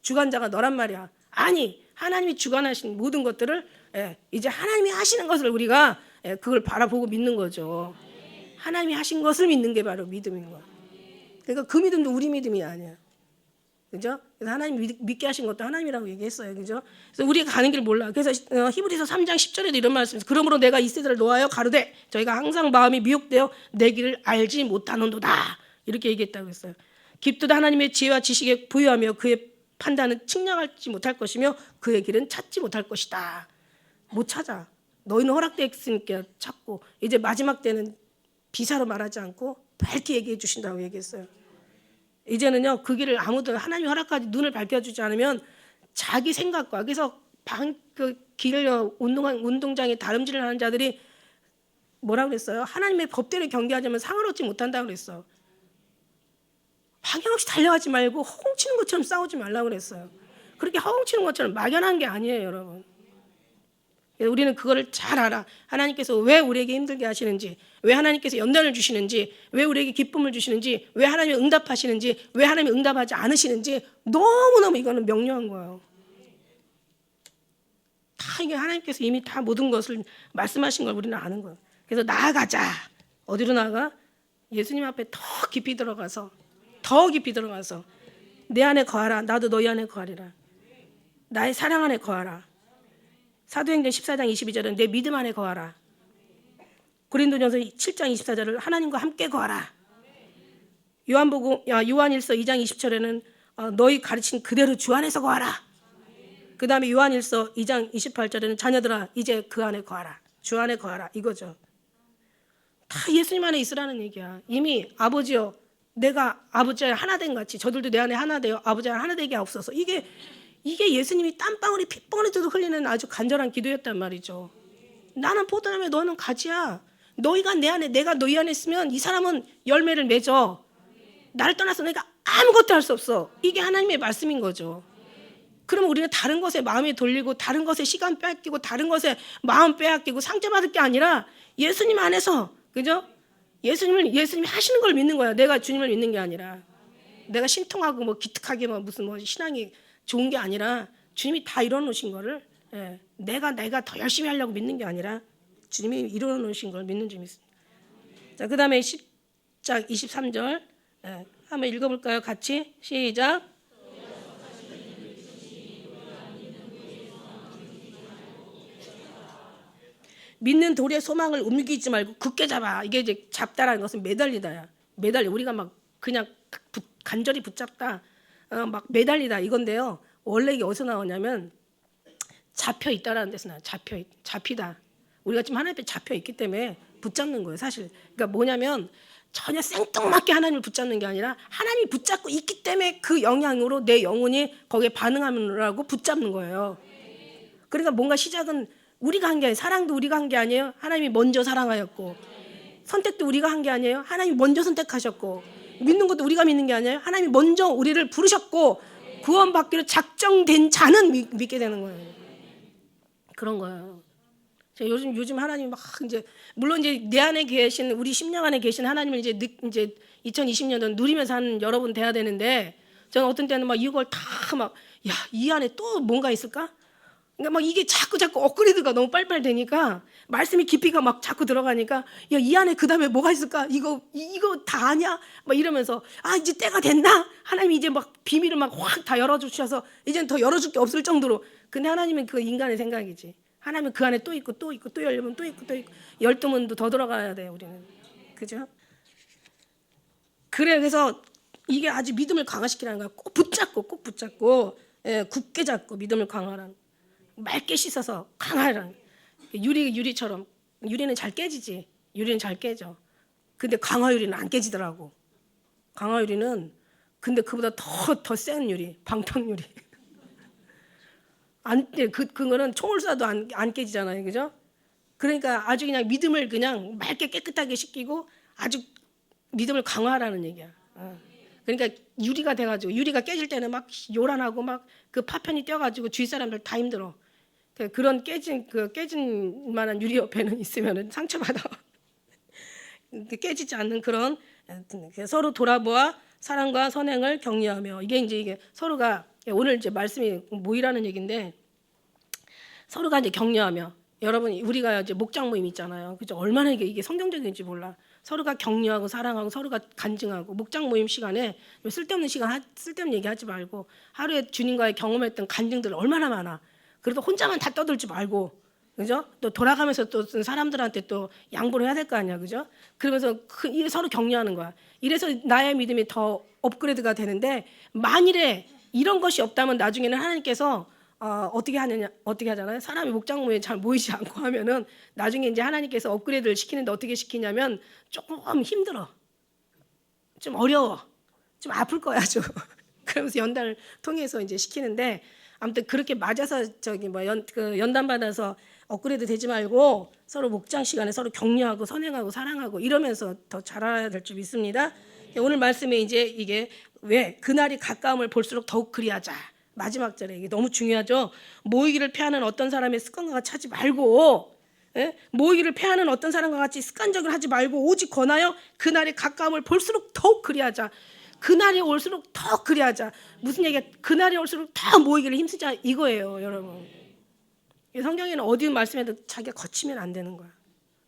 주관자가 너란 말이야. 아니 하나님이 주관하신 모든 것들을 이제 하나님이 하시는 것을 우리가 그걸 바라보고 믿는 거죠. 하나님이 하신 것을 믿는 게 바로 믿음인 거야. 그러니까 그 믿음도 우리 믿음이 아니야. 그죠? 그래서 하나님 믿게 하신 것도 하나님이라고 얘기했어요. 그죠? 그래서 우리가 가는 길 몰라. 그래서 히브리서 3장 10절에도 이런 말씀이 있어요. 그러므로 내가 이 세대를 놓아여 가로되 저희가 항상 마음이 미혹되어 내 길을 알지 못하는도다. 이렇게 얘기했다고 했어요. 깊도다 하나님의 지혜와 지식에 부유하며 그의 판단은 측량하지 못할 것이며 그의 길은 찾지 못할 것이다. 못 찾아. 너희는 허락되어 있으니까 찾고 이제 마지막 때는 비사로 말하지 않고 밝게 얘기해 주신다고 얘기했어요. 이제는요 그 길을 아무도 하나님 허락까지 눈을 밝혀주지 않으면 자기 생각과 그래서 길 운동장에 다름질을 하는 자들이 뭐라고 그랬어요? 하나님의 법대로 경계하자면 상을 얻지 못한다고 그랬어. 방향 없이 달려가지 말고 허공치는 것처럼 싸우지 말라고 그랬어요. 그렇게 허공치는 것처럼 막연한 게 아니에요, 여러분. 우리는 그거를 잘 알아. 하나님께서 왜 우리에게 힘들게 하시는지, 왜 하나님께서 연단을 주시는지, 왜 우리에게 기쁨을 주시는지, 왜 하나님이 응답하시는지, 왜 하나님이 응답하지 않으시는지 너무너무 이거는 명료한 거예요. 다 이게 하나님께서 이미 다 모든 것을 말씀하신 걸 우리는 아는 거예요. 그래서 나아가자. 어디로 나아가? 예수님 앞에 더 깊이 들어가서 내 안에 거하라. 나도 너희 안에 거하리라. 나의 사랑 안에 거하라. 사도행전 14장 22절은 내 믿음 안에 거하라. 고린도전서 7장 24절을 하나님과 함께 거하라. 요한일서 2장 20절에는 너희 가르친 그대로 주 안에서 거하라. 그 다음에 요한일서 2장 28절에는 자녀들아 이제 그 안에 거하라. 주 안에 거하라. 이거죠. 다 예수님 안에 있으라는 얘기야. 이미 아버지여 내가 아버지와 하나 된 같이 저들도 내 안에 하나 되어 아버지와 하나 되게 하옵소서. 이게 예수님이 땀방울이 핏방울에도 흘리는 아주 간절한 기도였단 말이죠. 나는 포도나무에 너는 가지야. 너희가 내 안에 내가 너희 안에 있으면 이 사람은 열매를 맺어. 나를 떠나서 내가 아무것도 할 수 없어. 이게 하나님의 말씀인 거죠. 그러면 우리는 다른 것에 마음이 돌리고 다른 것에 시간 빼앗기고 다른 것에 마음 빼앗기고 상처받을 게 아니라 예수님 안에서, 그죠? 예수님이 하시는 걸 믿는 거야. 내가 주님을 믿는 게 아니라 내가 신통하고 뭐 기특하게 무슨 신앙이 좋은 게 아니라 주님이 다 이뤄 놓으신 거를 내가 더 열심히 하려고 믿는 게 아니라 주님이 이루어 놓으신 걸 믿는 줄 믿습니다. 자, 그 다음에 10장 23절 한번 읽어볼까요? 같이 시작. 믿는 돌의 소망을 움직이지 말고 굳게 잡아. 이게 이제 잡다라는 것은 매달리다야. 우리가 막 그냥 간절히 붙잡다, 막 매달리다 이건데요. 원래 이게 어디서 나오냐면 잡혀 있다라는 데서 나와요. 잡히다. 우리가 지금 하나님 앞에 잡혀 있기 때문에 붙잡는 거예요, 사실. 그러니까 뭐냐면 전혀 생뚱맞게 하나님을 붙잡는 게 아니라 하나님이 붙잡고 있기 때문에 그 영향으로 내 영혼이 거기에 반응하느라고 붙잡는 거예요. 그러니까 뭔가 시작은 우리가 한 게 아니에요. 사랑도 우리가 한 게 아니에요. 하나님이 먼저 사랑하였고, 선택도 우리가 한 게 아니에요. 하나님이 먼저 선택하셨고, 믿는 것도 우리가 믿는 게 아니에요. 하나님이 먼저 우리를 부르셨고 구원받기로 작정된 자는 믿게 되는 거예요. 그런 거예요. 요즘 하나님 막 이제 물론 이제 내 안에 계신 우리 심령 안에 계신 하나님을 이제 2020년도 누리면서 하는 여러분 돼야 되는데, 저는 어떤 때는 막 이걸 다 막 이 안에 또 뭔가 있을까? 그러니까 막 이게 자꾸 업그레이드가 너무 빨리빨리 되니까 말씀이 깊이가 막 자꾸 들어가니까 이 안에 그 다음에 뭐가 있을까? 이거 다 아냐? 막 이러면서 이제 때가 됐나? 하나님이 이제 막 비밀을 막 확 다 열어주셔서 이제는 더 열어줄 게 없을 정도로. 근데 하나님은 그 인간의 생각이지. 하나님은 그 안에 또 있고 또 열리면 또 있고 12문도 더 들어가야 돼요, 우리는. 그죠? 그래서 이게 아주 믿음을 강화시키라는 거야. 꼭 붙잡고 굳게 잡고 믿음을 강화하라는, 맑게 씻어서 강화하라는. 유리처럼. 유리는 잘 깨지지. 유리는 잘 깨져. 근데 강화유리는 안 깨지더라고. 강화유리는 근데 그보다 더 센 유리, 방탕유리. 그거는 총을 쏴도 안 깨지잖아요, 그죠? 그러니까 아주 그냥 믿음을 그냥 맑게 깨끗하게 씻기고 아주 믿음을 강화하라는 얘기야. 그러니까 유리가 돼가지고, 유리가 깨질 때는 막 요란하고 막 그 파편이 떼어가지고 주위 사람들 다 힘들어. 그런 깨진 만한 유리 옆에는 있으면은 상처받아. 깨지지 않는 그런, 서로 돌아보아 사랑과 선행을 격려하며, 이게 서로가 오늘 이제 말씀이 모이라는 얘기인데, 서로가 이제 격려하며, 여러분 우리가 이제 목장 모임 있잖아요, 그죠? 얼마나 이게 성경적인지 몰라. 서로가 격려하고 사랑하고 서로가 간증하고, 목장 모임 시간에 쓸데없는 얘기하지 말고 하루에 주님과의 경험했던 간증들 얼마나 많아. 그래도 혼자만 다 떠들지 말고, 그죠? 또 돌아가면서 또 사람들한테 또 양보를 해야 될 거 아니야, 그죠? 그러면서 서로 격려하는 거야. 이래서 나의 믿음이 더 업그레이드가 되는데, 만일에 이런 것이 없다면 나중에는 하나님께서 어떻게 하잖아요. 사람이 목장 모임에 잘 모이지 않고 하면은 나중에 이제 하나님께서 업그레이드를 시키는데 어떻게 시키냐면 조금 힘들어, 좀 어려워, 좀 아플 거야, 좀. 그러면서 연단을 통해서 이제 시키는데, 아무튼 그렇게 맞아서 연단 받아서 업그레이드 되지 말고 서로 목장 시간에 서로 격려하고 선행하고 사랑하고 이러면서 더 잘해야 될 줄 믿습니다. 오늘 말씀에 이제 이게 왜 그날이 가까움을 볼수록 더욱 그리하자. 마지막 절에 이게 너무 중요하죠. 모이기를 패하는 어떤 사람의 습관과 같이 하지 말고, 모이기를 패하는 어떤 사람과 같이 습관적으로 하지 말고 오직 권하여 그날의 가까움을 볼수록 더욱 그리하자. 그날이 올수록 더 그리하자. 무슨 얘기야? 그날이 올수록 더 모이기를 힘쓰자 이거예요, 여러분. 성경에는 어디 말씀에도 자기가 거치면 안 되는 거야,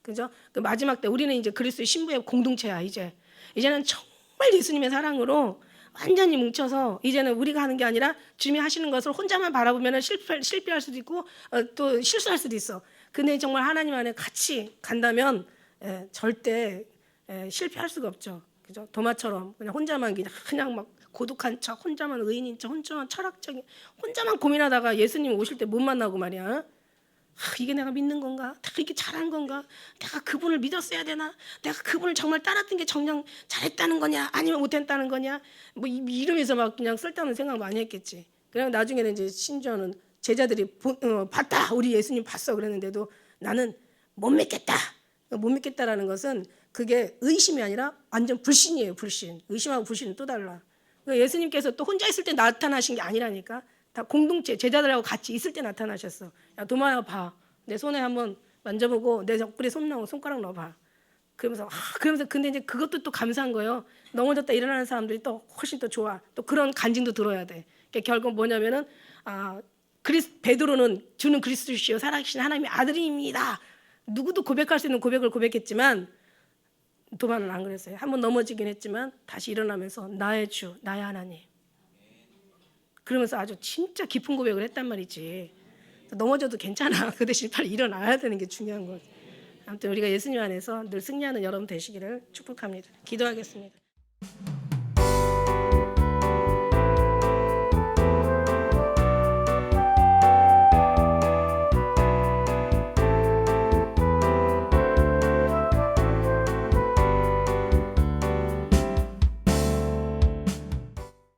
그죠? 그 마지막 때 우리는 이제 그리스도의 신부의 공동체야. 이제는 정말 예수님의 사랑으로 완전히 뭉쳐서 이제는 우리가 하는 게 아니라 주님이 하시는 것을 혼자만 바라보면 실패할 수도 있고 또 실수할 수도 있어. 근데 정말 하나님 안에 같이 간다면 절대 실패할 수가 없죠. 그죠? 도마처럼 그냥 혼자만 그냥 막 고독한 척, 혼자만 의인인 척, 혼자만 철학적인, 혼자만 고민하다가 예수님 오실 때 못 만나고 말이야. 이게 내가 믿는 건가? 내가 이게 잘한 건가? 내가 그분을 믿었어야 되나? 내가 그분을 정말 따랐던 게 정녕 잘했다는 거냐? 아니면 못했다는 거냐? 뭐 이러면서 막 그냥 쓸데없는 생각 많이 했겠지. 그냥 나중에는 이제 심지어는 제자들이 봤다. 우리 예수님 봤어. 그랬는데도 나는 못 믿겠다. 못 믿겠다라는 것은 그게 의심이 아니라 완전 불신이에요. 불신. 의심하고 불신은 또 달라. 그러니까 예수님께서 또 혼자 있을 때 나타나신 게 아니라니까. 다 공동체 제자들하고 같이 있을 때 나타나셨어. 야 도마야 봐. 내 손에 한번 만져보고 내 옆구리에 손가락 넣어봐. 그러면서 근데 이제 그것도 또 감사한 거예요. 넘어졌다 일어나는 사람들이 또 훨씬 더 좋아. 또 그런 간증도 들어야 돼. 그러니까 결국 뭐냐면은 베드로는 주는 그리스도시요 살아계신 하나님의 아들입니다. 누구도 고백할 수 있는 고백을 고백했지만 도마는 안 그랬어요. 한번 넘어지긴 했지만 다시 일어나면서 나의 주, 나의 하나님. 그러면서 아주 진짜 깊은 고백을 했단 말이지. 넘어져도 괜찮아. 그 대신 빨리 일어나야 되는 게 중요한 거지. 아무튼 우리가 예수님 안에서 늘 승리하는 여러분 되시기를 축복합니다. 기도하겠습니다.